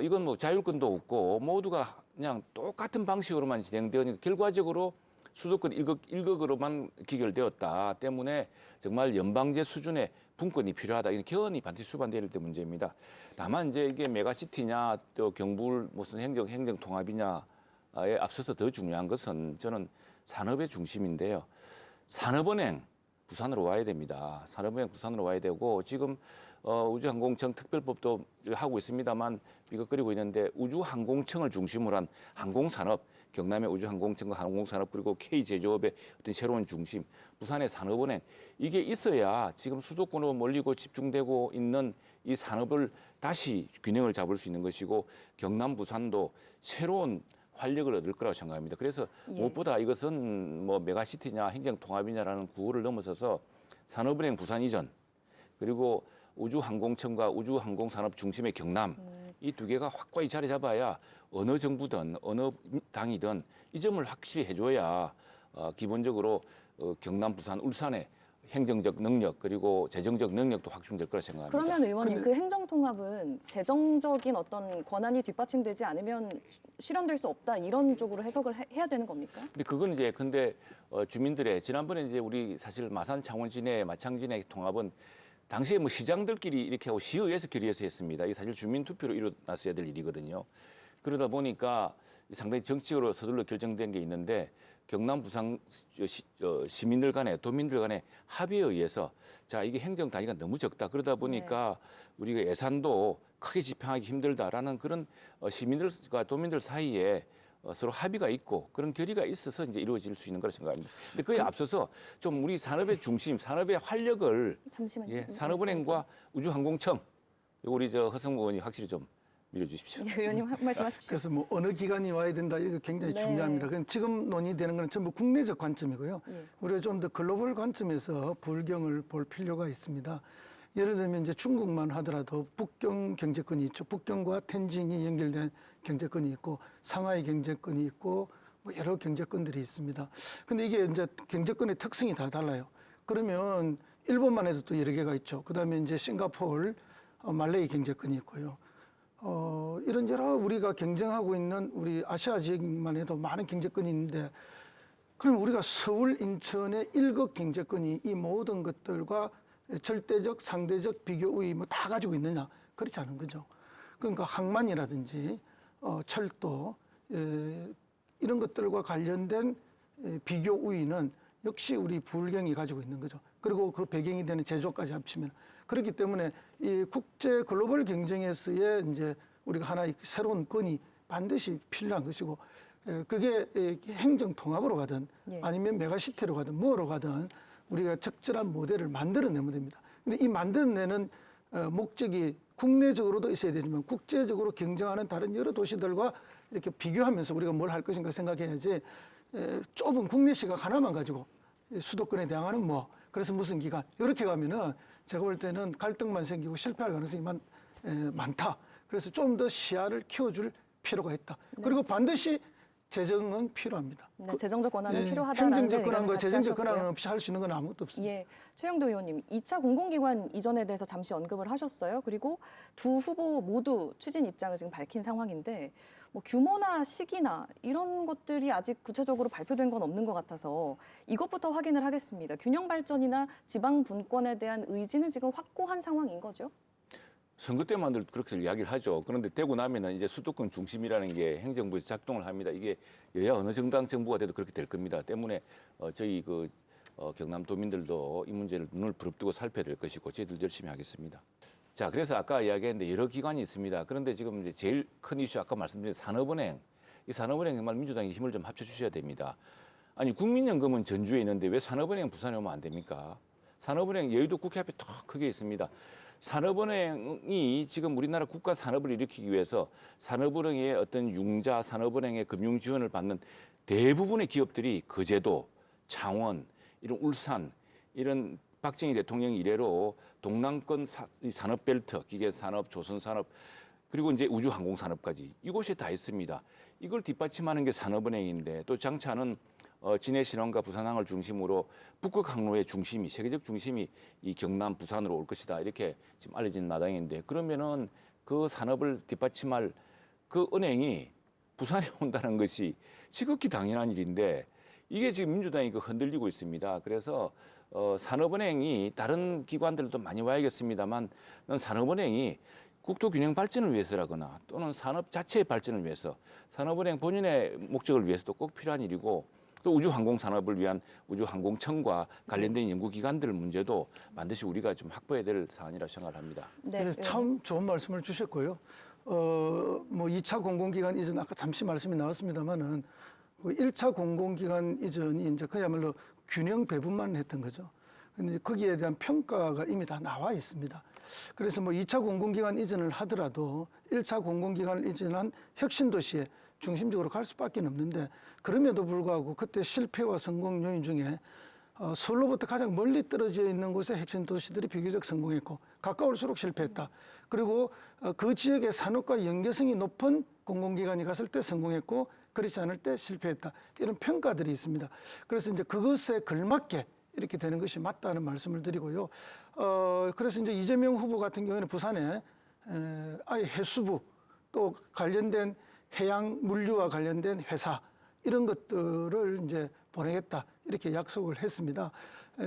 이건 뭐 자율권도 없고 모두가 그냥 똑같은 방식으로만 진행되니까 결과적으로 수도권 일극으로만 기결되었다 때문에 정말 연방제 수준의 분권이 필요하다. 이건 개헌이 반드시 수반돼야 될 문제입니다. 다만 이제 이게 메가시티냐 또 경불 무슨 행정 통합이냐에 앞서서 더 중요한 것은 저는 산업의 중심인데요. 산업은행 부산으로 와야 됩니다. 산업은행 부산으로 와야 되고 지금 우주항공청 특별법도 하고 있습니다만 미걱거리고 있는데 우주항공청을 중심으로 한 항공산업, 경남의 우주항공청과 항공산업 그리고 K제조업의 어떤 새로운 중심, 부산의 산업은행 이게 있어야 지금 수도권으로 몰리고 집중되고 있는 이 산업을 다시 균형을 잡을 수 있는 것이고 경남, 부산도 새로운 활력을 얻을 거라고 생각합니다. 그래서 무엇보다 이것은 뭐 메가시티냐 행정통합이냐라는 구호를 넘어서서 산업은행 부산 이전 그리고 우주항공청과 우주항공산업 중심의 경남 이 두 개가 확고히 자리 잡아야 어느 정부든 어느 당이든 이 점을 확실히 해줘야 기본적으로 경남, 부산, 울산의 행정적 능력 그리고 재정적 능력도 확충될 거라 생각합니다. 그러면 의원님 그 행정통합은 재정적인 어떤 권한이 뒷받침되지 않으면 실현될 수 없다 이런 쪽으로 해석을 해야 되는 겁니까? 근데 그건 이제 주민들의 지난번에 이제 우리 사실 마산, 창원 진해, 마창 진해 통합은 당시에 뭐 시장들끼리 이렇게 하고 시의회에서 결의해서 했습니다. 이게 사실 주민 투표로 일어났어야 될 일이거든요. 그러다 보니까 상당히 정치적으로 서둘러 결정된 게 있는데 경남, 부산 시민들 간에 도민들 간의 합의에 의해서 자 이게 행정 단위가 너무 적다. 그러다 보니까 우리가 예산도 크게 집행하기 힘들다라는 그런 시민들과 도민들 사이에 서로 합의가 있고 그런 결의가 있어서 이제 이루어질 수 있는 거라 생각합니다. 근데 그에 앞서서 좀 우리 산업의 중심, 산업의 활력을 산업은행과 우주항공청 우리 허성무 의원이 확실히 좀 밀어주십시오. 의원님 말씀하십시오. 그래서 뭐 어느 기관이 와야 된다 이거 굉장히 중요합니다. 그럼 지금 논의되는 건 전부 국내적 관점이고요. 우리가 좀 더 글로벌 관점에서 불경을 볼 필요가 있습니다. 예를 들면 이제 중국만 하더라도 북경 경제권이 있죠. 북경과 텐진이 연결된 경제권이 있고 상하이 경제권이 있고 뭐 여러 경제권들이 있습니다. 근데 이게 이제 경제권의 특성이 다 달라요. 그러면 일본만 해도 또 여러 개가 있죠. 그다음에 이제 싱가포르, 말레이 경제권이 있고요. 이런 여러 우리가 경쟁하고 있는 우리 아시아 지역만 해도 많은 경제권이 있는데 그럼 우리가 서울, 인천의 1급 경제권이 이 모든 것들과 절대적, 상대적 비교 우위 뭐 다 가지고 있느냐? 그렇지 않은 거죠. 그러니까 항만이라든지 철도 이런 것들과 관련된 비교 우위는 역시 우리 불경이 가지고 있는 거죠. 그리고 그 배경이 되는 제조까지 합치면 그렇기 때문에 이 국제 글로벌 경쟁에서의 이제 우리가 하나의 새로운 건이 반드시 필요한 것이고 그게 행정 통합으로 가든 아니면 메가시티로 가든 뭐로 가든 우리가 적절한 모델을 만들어내면 됩니다. 근데 이 만들어내는 목적이 국내적으로도 있어야 되지만 국제적으로 경쟁하는 다른 여러 도시들과 이렇게 비교하면서 우리가 뭘 할 것인가 생각해야지 좁은 국내 시각 하나만 가지고 수도권에 대항하는 뭐 그래서 무슨 기간 이렇게 가면은 제가 볼 때는 갈등만 생기고 실패할 가능성이 많다. 그래서 좀 더 시야를 키워줄 필요가 있다. 그리고 반드시 재정은 필요합니다. 네, 재정적 권한은 필요하다라는 행정적 권한과 재정적 권한 없이 할 수 있는 건 아무것도 없습니다. 예, 최영도 의원님, 2차 공공기관 이전에 대해서 잠시 언급을 하셨어요. 그리고 두 후보 모두 추진 입장을 지금 밝힌 상황인데 뭐 규모나 시기나 이런 것들이 아직 구체적으로 발표된 건 없는 것 같아서 이것부터 확인을 하겠습니다. 균형 발전이나 지방 분권에 대한 의지는 지금 확고한 상황인 거죠? 선거 때만들 그렇게 이야기를 하죠. 그런데 되고 나면은 이제 수도권 중심이라는 게 행정부에서 작동을 합니다. 이게 여야 어느 정당 정부가 돼도 그렇게 될 겁니다. 때문에 저희 경남 도민들도 이 문제를 눈을 부릅뜨고 살펴야 될 것이고 저희들 열심히 하겠습니다. 자, 그래서 아까 이야기했는데 여러 기관이 있습니다. 그런데 지금 이제 제일 큰 이슈 아까 말씀드린 산업은행, 이 산업은행 정말 민주당이 힘을 좀 합쳐주셔야 됩니다. 아니 국민연금은 전주에 있는데 왜 산업은행 부산에 오면 안 됩니까? 산업은행 여의도 국회 앞에 더 크게 있습니다. 산업은행이 지금 우리나라 국가 산업을 일으키기 위해서 산업은행의 어떤 융자, 산업은행의 금융 지원을 받는 대부분의 기업들이 거제도, 창원, 이런 울산, 이런 박정희 대통령 이래로 동남권 산업벨트, 기계산업, 조선산업, 그리고 이제 우주항공산업까지 이곳에 다 있습니다. 이걸 뒷받침하는 게 산업은행인데 또 장차는 진해신원과 부산항을 중심으로 북극 항로의 중심이 세계적 중심이 이 경남 부산으로 올 것이다 이렇게 지금 알려진 마당인데 그러면은 그 산업을 뒷받침할 그 은행이 부산에 온다는 것이 지극히 당연한 일인데 이게 지금 민주당이 흔들리고 있습니다. 그래서 산업은행이 다른 기관들도 많이 와야겠습니다만 산업은행이 국토균형 발전을 위해서라거나 또는 산업 자체의 발전을 위해서 산업은행 본인의 목적을 위해서도 꼭 필요한 일이고 또 우주항공산업을 위한 우주항공청과 관련된 연구기관들 문제도 반드시 우리가 좀 확보해야 될 사안이라고 생각을 합니다. 네, 참 좋은 말씀을 주셨고요. 뭐 2차 공공기관 이전 아까 잠시 말씀이 나왔습니다만은 그 1차 공공기관 이전이 이제 그야말로 균형 배분만 했던 거죠. 근데 거기에 대한 평가가 이미 다 나와 있습니다. 그래서 뭐 2차 공공기관 이전을 하더라도 1차 공공기관을 이전한 혁신도시에 중심적으로 갈 수밖에 없는데 그럼에도 불구하고 그때 실패와 성공 요인 중에 서울로부터 가장 멀리 떨어져 있는 곳에 핵심 도시들이 비교적 성공했고 가까울수록 실패했다. 그리고 그 지역의 산업과 연계성이 높은 공공기관이 갔을 때 성공했고 그렇지 않을 때 실패했다. 이런 평가들이 있습니다. 그래서 이제 그것에 걸맞게 이렇게 되는 것이 맞다는 말씀을 드리고요. 그래서 이제 이재명 후보 같은 경우에는 부산에 아예 해수부 또 관련된 해양 물류와 관련된 회사 이런 것들을 이제 보내겠다 이렇게 약속을 했습니다.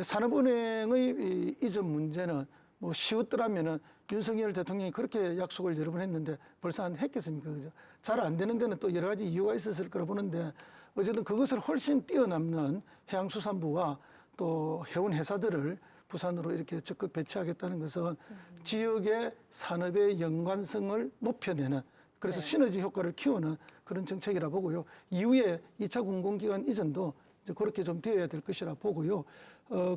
산업은행의 이전 문제는 뭐 쉬웠더라면은 윤석열 대통령이 그렇게 약속을 여러 번 했는데 벌써 안 했겠습니까? 그죠? 잘 안 되는 데는 또 여러 가지 이유가 있었을 거라 보는데 어쨌든 그것을 훨씬 뛰어넘는 해양수산부와 또 해운 회사들을 부산으로 이렇게 적극 배치하겠다는 것은 지역의 산업의 연관성을 높여내는 그래서 시너지 효과를 키우는 그런 정책이라 보고요. 이후에 2차 공공기관 이전도 이제 그렇게 좀 되어야 될 것이라 보고요.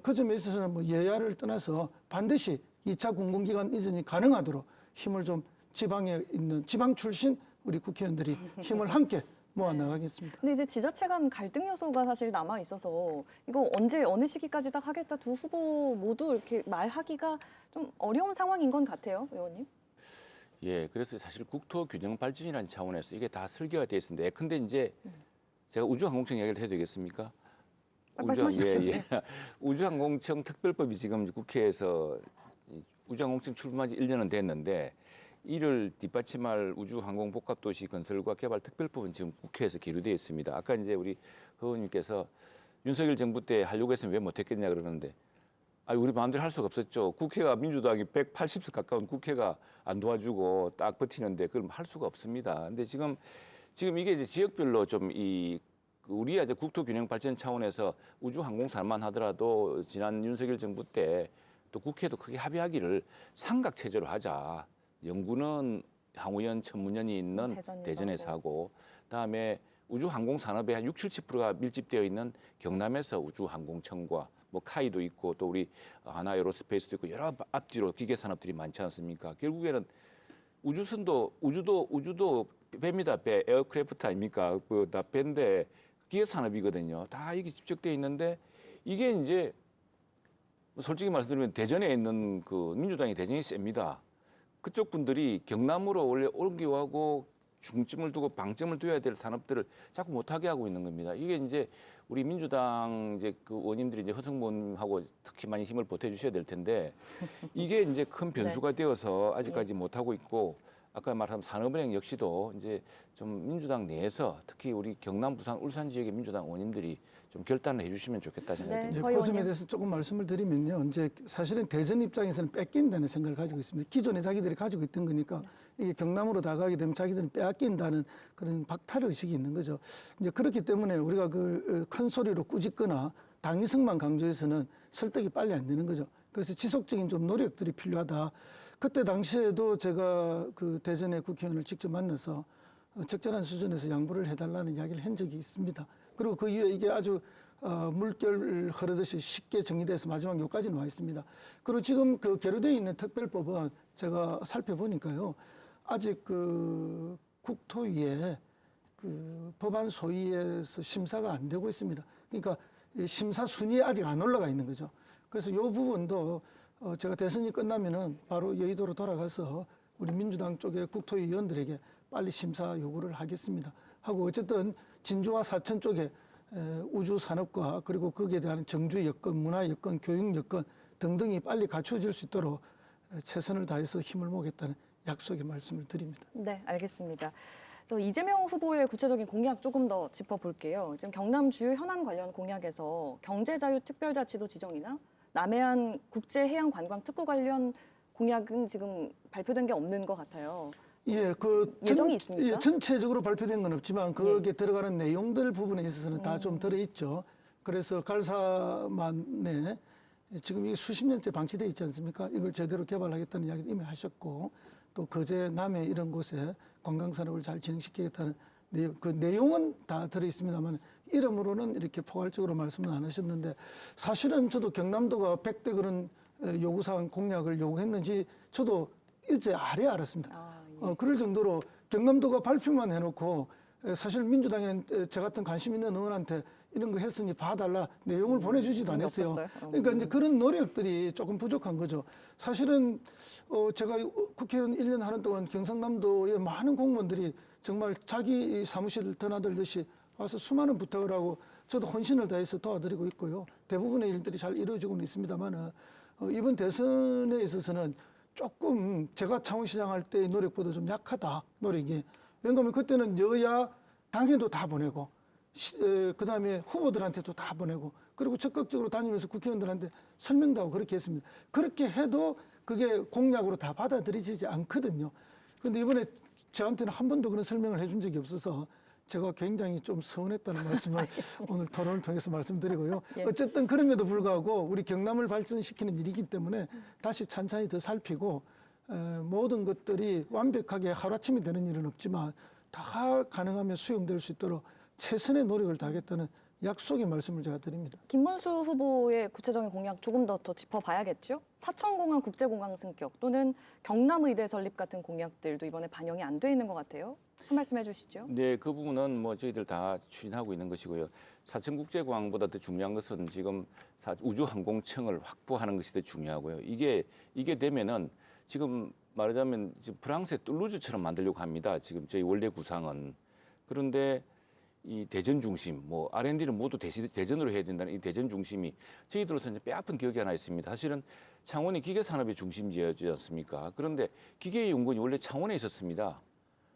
그 점에 있어서는 뭐 여야를 떠나서 반드시 2차 공공기관 이전이 가능하도록 힘을 좀 지방에 있는 지방 출신 우리 국회의원들이 힘을 함께 모아 나가겠습니다. 근데 이제 지자체 간 갈등 요소가 사실 남아 있어서 이거 언제 어느 시기까지 딱 하겠다 두 후보 모두 이렇게 말하기가 좀 어려운 상황인 건 같아요, 의원님. 예, 그래서 사실 국토균형 발전이라는 차원에서 이게 다 설계가 되어 있습니다. 근데 이제 제가 우주항공청 이야기를 해도 되겠습니까? 말씀하십시오. 예. 우주항공청 특별법이 지금 국회에서 우주항공청 출범한 지 1년은 됐는데 이를 뒷받침할 우주항공복합도시 건설과 개발 특별법은 지금 국회에서 계류되어 있습니다. 아까 이제 우리 의원님께서 윤석열 정부 때 하려고 했으면 왜 못했겠냐 그러는데 우리 마음대로 할 수가 없었죠. 국회가 민주당이 180석 가까운 국회가 안 도와주고 딱 버티는데 그걸 할 수가 없습니다. 근데 지금 이게 이제 지역별로 좀 우리 이제 국토균형 발전 차원에서 우주항공사만 하더라도 지난 윤석열 정부 때 또 국회도 크게 합의하기를 삼각체제로 하자. 연구는 항우연, 천문연이 있는 대전에서 하고 그다음에 우주항공 산업의 한 60~70%가 밀집되어 있는 경남에서 우주항공청과 뭐 카이도 있고 또 우리 하나 에어로스페이스도 있고 여러 앞뒤로 기계 산업들이 많지 않습니까? 결국에는 우주도 배입니다. 배 에어크래프트 아닙니까? 다 배인데 기계 산업이거든요. 다 이게 집적되어 있는데 이게 이제 솔직히 말씀드리면 대전에 있는 그 민주당이 대전이 셉니다. 그쪽 분들이 경남으로 원래 옮겨가고 중점을 두고 방점을 둬야 될 산업들을 자꾸 못하게 하고 있는 겁니다. 이게 이제 우리 민주당 이제 그 의원님들이 이제 허성문하고 특히 많이 힘을 보태주셔야 될 텐데 이게 이제 큰 변수가 되어서 아직까지 못하고 있고 아까 말한 산업은행 역시도 이제 좀 민주당 내에서 특히 우리 경남, 부산, 울산 지역의 민주당 의원님들이 좀 결단을 해주시면 좋겠다 생각이 듭니다. 그 점에 대해서 조금 말씀을 드리면요. 이제 사실은 대전 입장에서는 뺏긴다는 생각을 가지고 있습니다. 기존에 자기들이 가지고 있던 거니까 이게 경남으로 다가가게 되면 자기들은 빼앗긴다는 그런 박탈 의식이 있는 거죠. 이제 그렇기 때문에 우리가 그 큰 소리로 꾸짖거나 당위성만 강조해서는 설득이 빨리 안 되는 거죠. 그래서 지속적인 좀 노력들이 필요하다. 그때 당시에도 제가 그 대전의 국회의원을 직접 만나서 적절한 수준에서 양보를 해달라는 이야기를 한 적이 있습니다. 그리고 그 이후에 이게 아주 물결 흐르듯이 쉽게 정리돼서 마지막 요까지는 와 있습니다. 그리고 지금 그 계류되어 있는 특별법은 제가 살펴보니까요. 아직 그 국토위에 그 법안 소위에서 심사가 안 되고 있습니다. 그러니까 심사 순위에 아직 안 올라가 있는 거죠. 그래서 이 부분도 제가 대선이 끝나면은 바로 여의도로 돌아가서 우리 민주당 쪽의 국토위 의원들에게 빨리 심사 요구를 하겠습니다. 하고 어쨌든 진주와 사천 쪽에 우주 산업과 그리고 거기에 대한 정주 여건, 문화 여건, 교육 여건 등등이 빨리 갖추어질 수 있도록 최선을 다해서 힘을 모으겠다는 약속의 말씀을 드립니다. 네, 알겠습니다. 저 이재명 후보의 구체적인 공약 조금 더 짚어볼게요. 지금 경남 주요 현안 관련 공약에서 경제자유 특별자치도 지정이나 남해안 국제해양관광특구 관련 공약은 지금 발표된 게 없는 것 같아요. 예, 예정이 있습니까? 예, 전체적으로 발표된 건 없지만 거기에 들어가는 내용들 부분에 있어서는 다 좀 들어있죠. 그래서 갈사만에 지금 이게 수십 년째 방치돼 있지 않습니까? 이걸 제대로 개발하겠다는 이야기를 이미 하셨고 또 거제, 남해 이런 곳에 관광산업을 잘 진행시키겠다는 그 내용은 다 들어있습니다만 이름으로는 이렇게 포괄적으로 말씀은 안 하셨는데 사실은 저도 경남도가 100대 그런 요구사항 공약을 요구했는지 저도 일제 아래 알았습니다. 그럴 정도로 경남도가 발표만 해놓고 사실 민주당에는 저 같은 관심 있는 의원한테 이런 거 했으니 봐달라 내용을 보내주지도 않았어요. 그러니까 이제 그런 노력들이 조금 부족한 거죠. 사실은 제가 국회의원 1년 하는 동안 경상남도의 많은 공무원들이 정말 자기 사무실 드나들듯이 와서 수많은 부탁을 하고 저도 헌신을 다해서 도와드리고 있고요. 대부분의 일들이 잘 이루어지고는 있습니다만 이번 대선에 있어서는 조금 제가 창원시장 할 때의 노력보다 좀 약하다, 노력이. 왜냐하면 그때는 여야 당에도 다 보내고 그다음에 후보들한테도 다 보내고 그리고 적극적으로 다니면서 국회의원들한테 설명도 하고 그렇게 했습니다. 그렇게 해도 그게 공약으로 다 받아들여지지 않거든요. 그런데 이번에 저한테는 한 번도 그런 설명을 해준 적이 없어서 제가 굉장히 좀 서운했다는 말씀을 오늘 토론을 통해서 말씀드리고요. 예. 어쨌든 그럼에도 불구하고 우리 경남을 발전시키는 일이기 때문에 다시 찬찬히 더 살피고 모든 것들이 완벽하게 하루아침에 되는 일은 없지만 다 가능하면 수용될 수 있도록 최선의 노력을 다하겠다는 약속의 말씀을 제가 드립니다. 김문수 후보의 구체적인 공약 조금 더 짚어봐야겠죠. 사천공항 국제공항 승격 또는 경남의대 설립 같은 공약들도 이번에 반영이 안 돼 있는 것 같아요. 한 말씀 해주시죠. 네, 그 부분은 뭐 저희들 다 추진하고 있는 것이고요. 사천국제공항보다 더 중요한 것은 지금 우주항공청을 확보하는 것이 더 중요하고요. 이게 되면은 지금 말하자면 지금 프랑스의 툴루즈처럼 만들려고 합니다. 지금 저희 원래 구상은. 그런데 이 대전 중심, 뭐 R&D는 모두 대전으로 해야 된다는 이 대전 중심이 저희들로서는 뼈아픈 기억이 하나 있습니다. 사실은 창원이 기계산업의 중심지였지 않습니까? 그런데 기계연구원이 원래 창원에 있었습니다.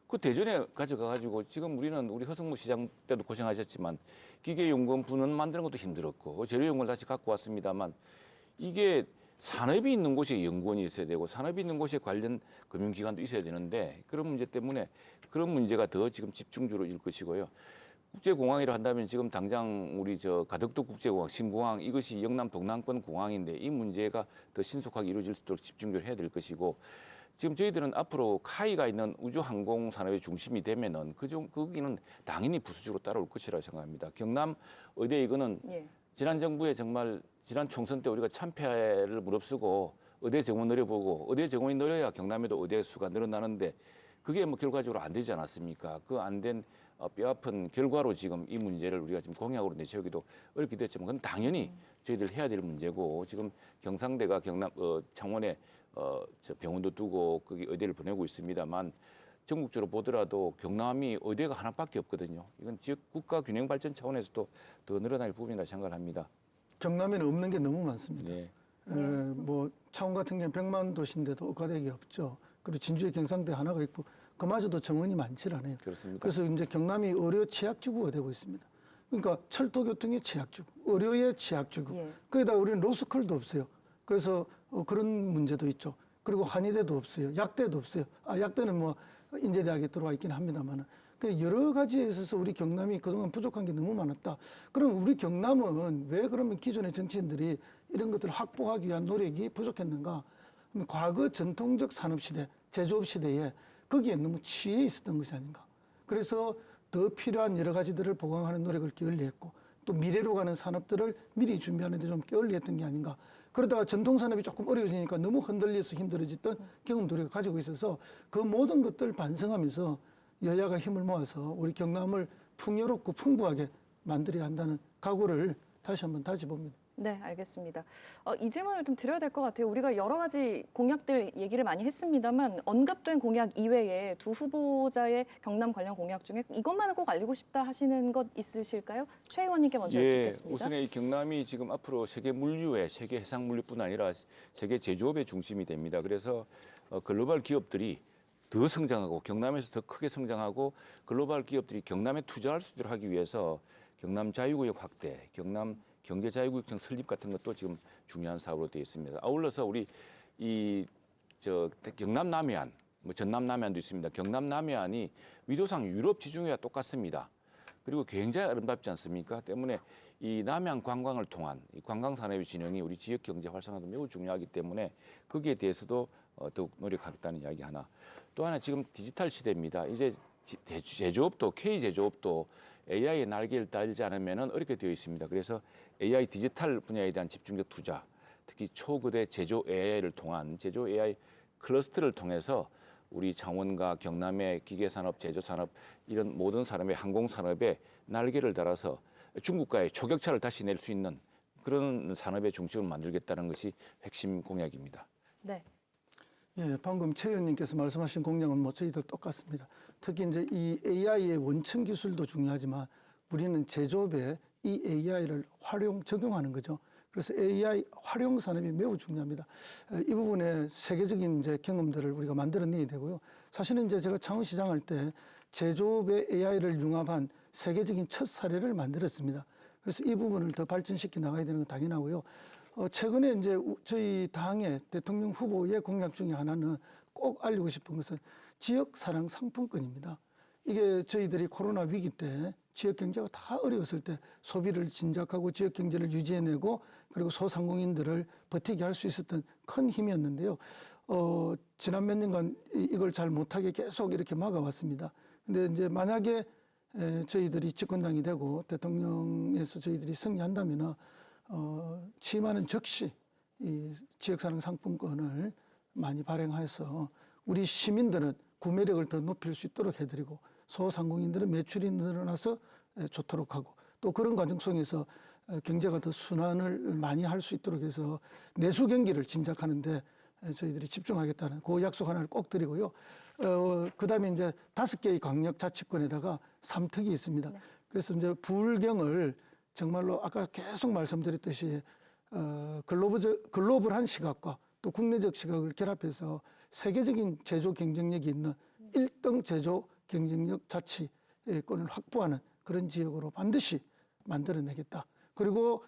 그 대전에 가져가가지고 지금 우리 허성무 시장 때도 고생하셨지만 기계연구원 부는 만드는 것도 힘들었고 재료연구원을 다시 갖고 왔습니다만 이게 산업이 있는 곳에 연구원이 있어야 되고 산업이 있는 곳에 관련 금융기관도 있어야 되는데 그런 문제 때문에 그런 문제가 더 지금 집중주로 일 것이고요. 국제공항이라 한다면 지금 당장 우리 가덕도 국제공항, 신공항 이것이 영남 동남권 공항인데 이 문제가 더 신속하게 이루어질 수 있도록 집중적으로 해야 될 것이고 지금 저희들은 앞으로 카이가 있는 우주항공 산업의 중심이 되면은 거기는 당연히 부수적으로 따라올 것이라고 생각합니다. 경남 의대 이거는 지난 정부에 정말 지난 총선 때 우리가 참패를 무릅쓰고 의대 정원 늘려보고 의대 정원이 늘어야 경남에도 의대 수가 늘어나는데 그게 뭐 결과적으로 안 되지 않았습니까? 그 안 된 뼈아픈 결과로 지금 이 문제를 우리가 지금 공약으로 내세우기도 어렵게 됐지만 그건 당연히 저희들 해야 될 문제고 지금 경상대가 창원에 저 병원도 두고 거기 의대를 보내고 있습니다만 전국적으로 보더라도 경남이 의대가 하나밖에 없거든요. 이건 지역 국가 균형 발전 차원에서도 더 늘어날 부분이라 생각을 합니다. 경남에는 없는 게 너무 많습니다. 네. 뭐 창원 같은 경우는 100만 도시인데도 의과대학이 없죠. 그리고 진주에 경상대 하나가 있고 그마저도 정원이 많지 않아요. 그렇습니다. 그래서 이제 경남이 의료 취약지구가 되고 있습니다. 그러니까 철도교통의 취약지구, 의료의 취약지구. 거기다 우리는 로스쿨도 없어요. 그래서 그런 문제도 있죠. 그리고 한의대도 없어요. 약대도 없어요. 약대는 뭐 인제대학에 들어와 있긴 합니다만. 여러 가지에 있어서 우리 경남이 그동안 부족한 게 너무 많았다. 그럼 우리 경남은 왜 그러면 기존의 정치인들이 이런 것들을 확보하기 위한 노력이 부족했는가? 과거 전통적 산업시대, 제조업시대에 거기에 너무 취해 있었던 것이 아닌가. 그래서 더 필요한 여러 가지들을 보강하는 노력을 게을리했고 또 미래로 가는 산업들을 미리 준비하는 데 좀 게을리했던 게 아닌가. 그러다가 전통산업이 조금 어려워지니까 너무 흔들려서 힘들어졌던 경험도 우리가 가지고 있어서 그 모든 것들을 반성하면서 여야가 힘을 모아서 우리 경남을 풍요롭고 풍부하게 만들어야 한다는 각오를 다시 한번 다져봅니다. 네, 알겠습니다. 이 질문을 좀 드려야 될 것 같아요. 우리가 여러 가지 공약들 얘기를 많이 했습니다만 언급된 공약 이외에 두 후보자의 경남 관련 공약 중에 이것만은 꼭 알리고 싶다 하시는 것 있으실까요? 최 의원님께 먼저 여쭙겠습니다. 우선 이 경남이 지금 앞으로 세계 물류의 세계 해상 물류뿐 아니라 세계 제조업의 중심이 됩니다. 그래서 글로벌 기업들이 더 성장하고 경남에서 더 크게 성장하고 글로벌 기업들이 경남에 투자할 수 있도록 하기 위해서 경남 자유구역 확대, 경남 경제자유구역청 설립 같은 것도 지금 중요한 사업으로 되어 있습니다. 아울러서 우리 경남 남해안, 뭐 전남 남해안도 있습니다. 경남 남해안이 위도상 유럽 지중해와 똑같습니다. 그리고 굉장히 아름답지 않습니까? 때문에 이 남해안 관광을 통한 이 관광산업의 진흥이 우리 지역 경제 활성화도 매우 중요하기 때문에 거기에 대해서도 더욱 노력하겠다는 이야기 하나. 또 하나 지금 디지털 시대입니다. 이제 제조업도 K제조업도 AI의 날개를 달지 않으면 어렵게 되어 있습니다. 그래서 AI 디지털 분야에 대한 집중적 투자, 특히 초거대 제조 AI를 통한 제조 AI 클러스터를 통해서 우리 창원과 경남의 기계산업, 제조산업 이런 모든 산업의 항공산업에 날개를 달아서 중국과의 초격차를 다시 낼 수 있는 그런 산업의 중심을 만들겠다는 것이 핵심 공약입니다. 네. 예, 방금 최 의원님께서 말씀하신 공약은 뭐 저희들 똑같습니다. 특히 이제 이 AI의 원천 기술도 중요하지만 우리는 제조업에 이 AI를 적용하는 거죠. 그래서 AI 활용 산업이 매우 중요합니다. 이 부분에 세계적인 이제 경험들을 우리가 만들어내야 되고요. 사실은 이제 제가 창원시장 할 때 제조업에 AI를 융합한 세계적인 첫 사례를 만들었습니다. 그래서 이 부분을 더 발전시켜 나가야 되는 건 당연하고요. 최근에 이제 저희 당의 대통령 후보의 공약 중에 하나는 꼭 알리고 싶은 것은 지역 사랑 상품권입니다. 이게 저희들이 코로나 위기 때 지역 경제가 다 어려웠을 때 소비를 진작하고 지역 경제를 유지해내고 그리고 소상공인들을 버티게 할 수 있었던 큰 힘이었는데요. 지난 몇 년간 이걸 잘 못하게 계속 이렇게 막아왔습니다. 근데 이제 만약에 저희들이 집권당이 되고 대통령에서 저희들이 승리한다면은 취임하는 즉시 이 지역사랑 상품권을 많이 발행해서 우리 시민들은 구매력을 더 높일 수 있도록 해드리고 소상공인들은 매출이 늘어나서 좋도록 하고 또 그런 과정 속에서 경제가 더 순환을 많이 할 수 있도록 해서 내수 경기를 진작하는데 저희들이 집중하겠다는 그 약속 하나를 꼭 드리고요. 그다음에 이제 5개의 광역 자치권에다가 삼특이 있습니다. 네. 그래서 이제 부울경을 정말로 아까 계속 말씀드렸듯이 글로벌한 시각과 또 국내적 시각을 결합해서 세계적인 제조 경쟁력이 있는 1등 제조 경쟁력 자치권을 확보하는 그런 지역으로 반드시 만들어내겠다. 그리고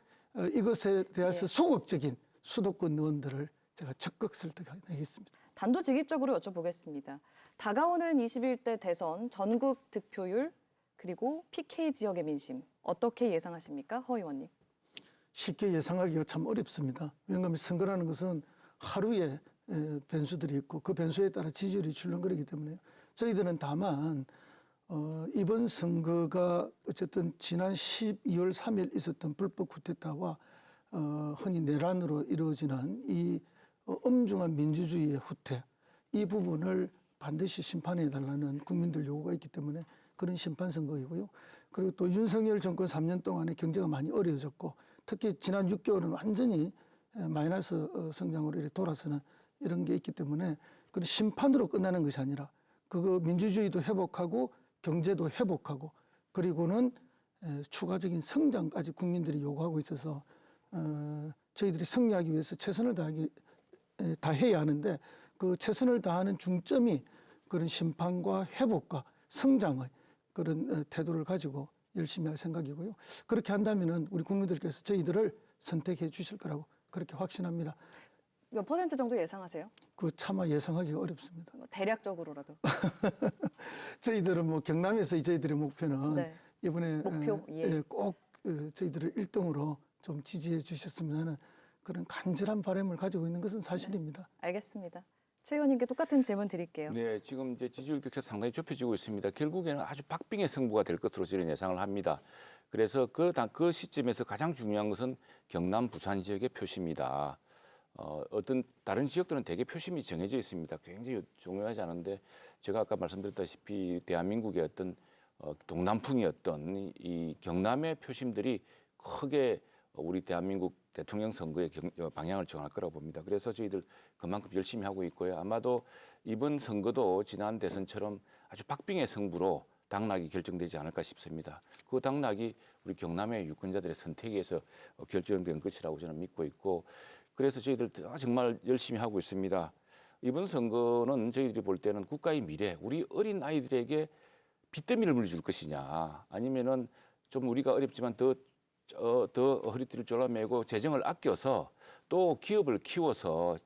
이것에 대해서 소극적인 수도권 의원들을 제가 적극 설득하겠습니다. 단도직입적으로 여쭤보겠습니다. 다가오는 21대 대선 전국 득표율 그리고 PK 지역의 민심 어떻게 예상하십니까? 허 의원님. 쉽게 예상하기가 참 어렵습니다. 왜냐하면 선거라는 것은 하루에 변수들이 있고 그 변수에 따라 지지율이 출렁거리기 때문에 저희들은 다만 이번 선거가 어쨌든 지난 12월 3일 있었던 불법 쿠데타와 흔히 내란으로 이루어지는 이 엄중한 민주주의의 후퇴 이 부분을 반드시 심판해달라는 국민들 요구가 있기 때문에 그런 심판 선거이고요. 그리고 또 윤석열 정권 3년 동안에 경제가 많이 어려워졌고 특히 지난 6개월은 완전히 마이너스 성장으로 이렇게 돌아서는 이런 게 있기 때문에 그런 심판으로 끝나는 것이 아니라 그거 민주주의도 회복하고 경제도 회복하고 그리고는 추가적인 성장까지 국민들이 요구하고 있어서 저희들이 승리하기 위해서 최선을 다해야 하는데 그 최선을 다하는 중점이 그런 심판과 회복과 성장의 그런 태도를 가지고 열심히 할 생각이고요. 그렇게 한다면은 우리 국민들께서 저희들을 선택해 주실 거라고 그렇게 확신합니다. 몇 % 정도 예상하세요? 그 차마 예상하기가 어렵습니다. 대략적으로라도. 저희들은 뭐 경남에서 저희들의 목표는 네. 이번에 목표? 꼭 저희들을 1등으로 좀 지지해 주셨으면 하는 그런 간절한 바람을 가지고 있는 것은 사실입니다. 네. 알겠습니다. 최 의원님께 똑같은 질문 드릴게요. 네, 지금 이제 지지율 격차 상당히 좁혀지고 있습니다. 결국에는 아주 박빙의 승부가 될 것으로 저는 예상을 합니다. 그래서 그 시점에서 가장 중요한 것은 경남, 부산 지역의 표심이다. 어떤 다른 지역들은 대개 표심이 정해져 있습니다. 굉장히 중요하지 않은데 제가 아까 말씀드렸다시피 대한민국의 어떤 동남풍이었던 이 경남의 표심들이 크게 우리 대한민국 대통령 선거의 방향을 정할 거라고 봅니다. 그래서 저희들 그만큼 열심히 하고 있고요. 아마도 이번 선거도 지난 대선처럼 아주 박빙의 승부로 당락이 결정되지 않을까 싶습니다. 그 당락이 우리 경남의 유권자들의 선택에서 결정된 것이라고 저는 믿고 있고 그래서 저희들 정말 열심히 하고 있습니다. 이번 선거는 저희들이 볼 때는 국가의 미래, 우리 어린 아이들에게 빚더미를 물려줄 것이냐 아니면은 좀 우리가 어렵지만 더 더 허리띠를 졸라매고 재정을 아껴서 또 기업을 키워서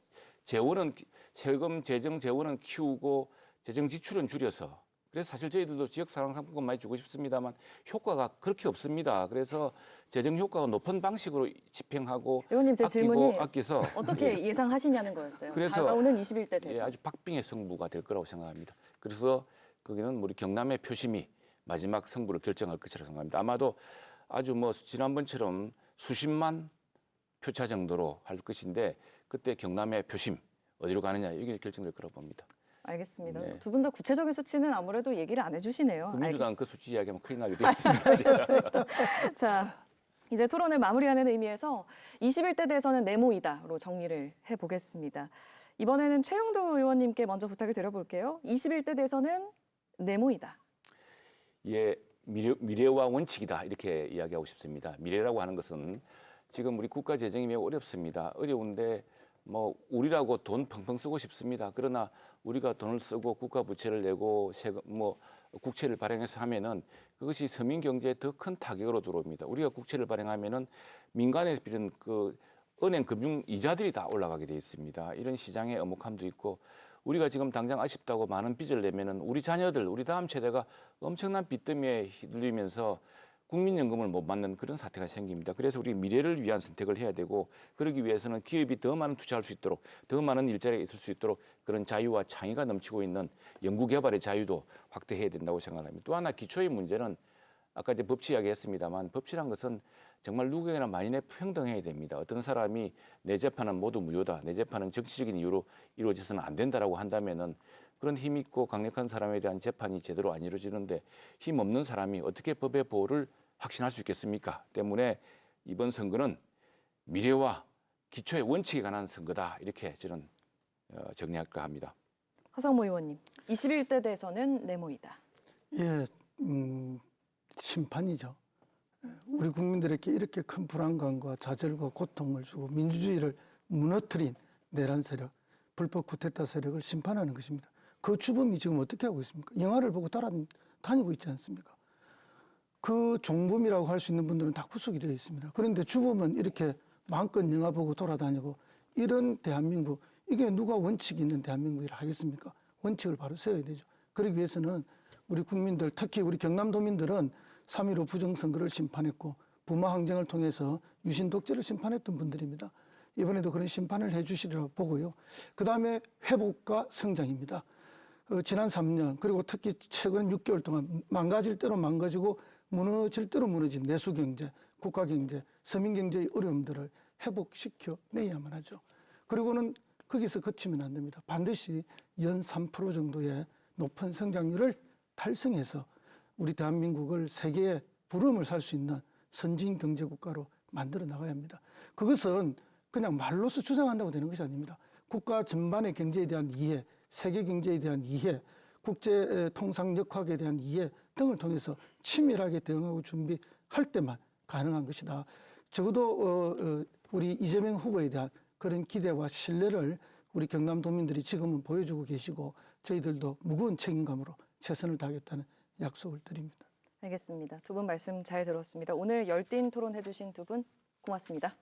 세금 재정 재원은 키우고 재정 지출은 줄여서 그래서 사실 저희들도 지역 사랑상품권 많이 주고 싶습니다만 효과가 그렇게 없습니다. 그래서 재정 효과가 높은 방식으로 집행하고 의원님 제 질문이 아껴서 어떻게 예. 예상하시냐는 거였어요. 그래서 다가오는 21대 예, 대선. 아주 박빙의 승부가 될 거라고 생각합니다. 그래서 거기는 우리 경남의 표심이 마지막 승부를 결정할 것이라고 생각합니다. 아마도 아주 뭐 지난번처럼 수십만 표차 정도로 할 것인데 그때 경남의 표심 어디로 가느냐 이게 결정될 거라고 봅니다. 알겠습니다. 네. 두 분 다 구체적인 수치는 아무래도 얘기를 안 해주시네요. 그 민주당 그 수치 이야기하면 큰일 나게 되어 있습니다. 자, 이제 토론을 마무리하는 의미에서 21대 대선은 네모이다로 정리를 해보겠습니다. 이번에는 최영도 의원님께 먼저 부탁을 드려볼게요. 21대 대선은 네모이다. 예, 미래와 원칙이다 이렇게 이야기하고 싶습니다. 미래라고 하는 것은 지금 우리 국가 재정이 매우 어렵습니다. 어려운데 뭐 우리라고 돈 펑펑 쓰고 싶습니다. 그러나 우리가 돈을 쓰고 국가 부채를 내고 세금 국채를 발행해서 하면은 그것이 서민 경제에 더 큰 타격으로 들어옵니다. 우리가 국채를 발행하면은 민간에 빌린 그 은행 금융 이자들이 다 올라가게 돼 있습니다. 이런 시장의 엄혹함도 있고 우리가 지금 당장 아쉽다고 많은 빚을 내면은 우리 자녀들, 우리 다음 세대가 엄청난 빚더미에 휘둘리면서 국민연금을 못 받는 그런 사태가 생깁니다. 그래서 우리 미래를 위한 선택을 해야 되고 그러기 위해서는 기업이 더 많은 투자할 수 있도록 더 많은 일자리가 있을 수 있도록 그런 자유와 창의가 넘치고 있는 연구개발의 자유도 확대해야 된다고 생각합니다. 또 하나 기초의 문제는 아까 이제 법치 이야기했습니다만 법치란 것은 정말 누구에게나 만인의 평등해야 됩니다. 어떤 사람이 내 재판은 모두 무효다. 내 재판은 정치적인 이유로 이루어져서는 안 된다라고 한다면은 그런 힘 있고 강력한 사람에 대한 재판이 제대로 안 이루어지는데 힘 없는 사람이 어떻게 법의 보호를 확신할 수 있겠습니까? 때문에 이번 선거는 미래와 기초의 원칙에 관한 선거다. 이렇게 저는 정리할까 합니다. 허성모 의원님, 21대 대선은 네모이다. 예, 심판이죠. 우리 국민들에게 이렇게 큰 불안감과 좌절과 고통을 주고 민주주의를 무너뜨린 내란 세력, 불법 쿠데타 세력을 심판하는 것입니다. 그 주범이 지금 어떻게 하고 있습니까? 영화를 보고 따라다니고 있지 않습니까? 그 종범이라고 할 수 있는 분들은 다 구속이 되어 있습니다. 그런데 주범은 이렇게 마음껏 영화 보고 돌아다니고 이런 대한민국, 이게 누가 원칙이 있는 대한민국이라 하겠습니까? 원칙을 바로 세워야 되죠. 그러기 위해서는 우리 국민들, 특히 우리 경남도민들은 3.15 부정선거를 심판했고 부마항쟁을 통해서 유신 독재를 심판했던 분들입니다. 이번에도 그런 심판을 해 주시리라고 보고요. 그다음에 회복과 성장입니다. 지난 3년 그리고 특히 최근 6개월 동안 망가질 대로 망가지고 무너질 대로 무너진 내수경제, 국가경제, 서민경제의 어려움들을 회복시켜 내야만 하죠. 그리고는 거기서 그치면 안 됩니다. 반드시 연 3% 정도의 높은 성장률을 달성해서 우리 대한민국을 세계의 부름을 살 수 있는 선진 경제 국가로 만들어 나가야 합니다. 그것은 그냥 말로서 주장한다고 되는 것이 아닙니다. 국가 전반의 경제에 대한 이해, 세계 경제에 대한 이해, 국제 통상 역학에 대한 이해 등을 통해서 치밀하게 대응하고 준비할 때만 가능한 것이다. 적어도 우리 이재명 후보에 대한 그런 기대와 신뢰를 우리 경남도민들이 지금은 보여주고 계시고 저희들도 무거운 책임감으로 최선을 다하겠다는 약속을 드립니다. 알겠습니다. 두 분 말씀 잘 들었습니다. 오늘 열띤 토론해 주신 두 분 고맙습니다.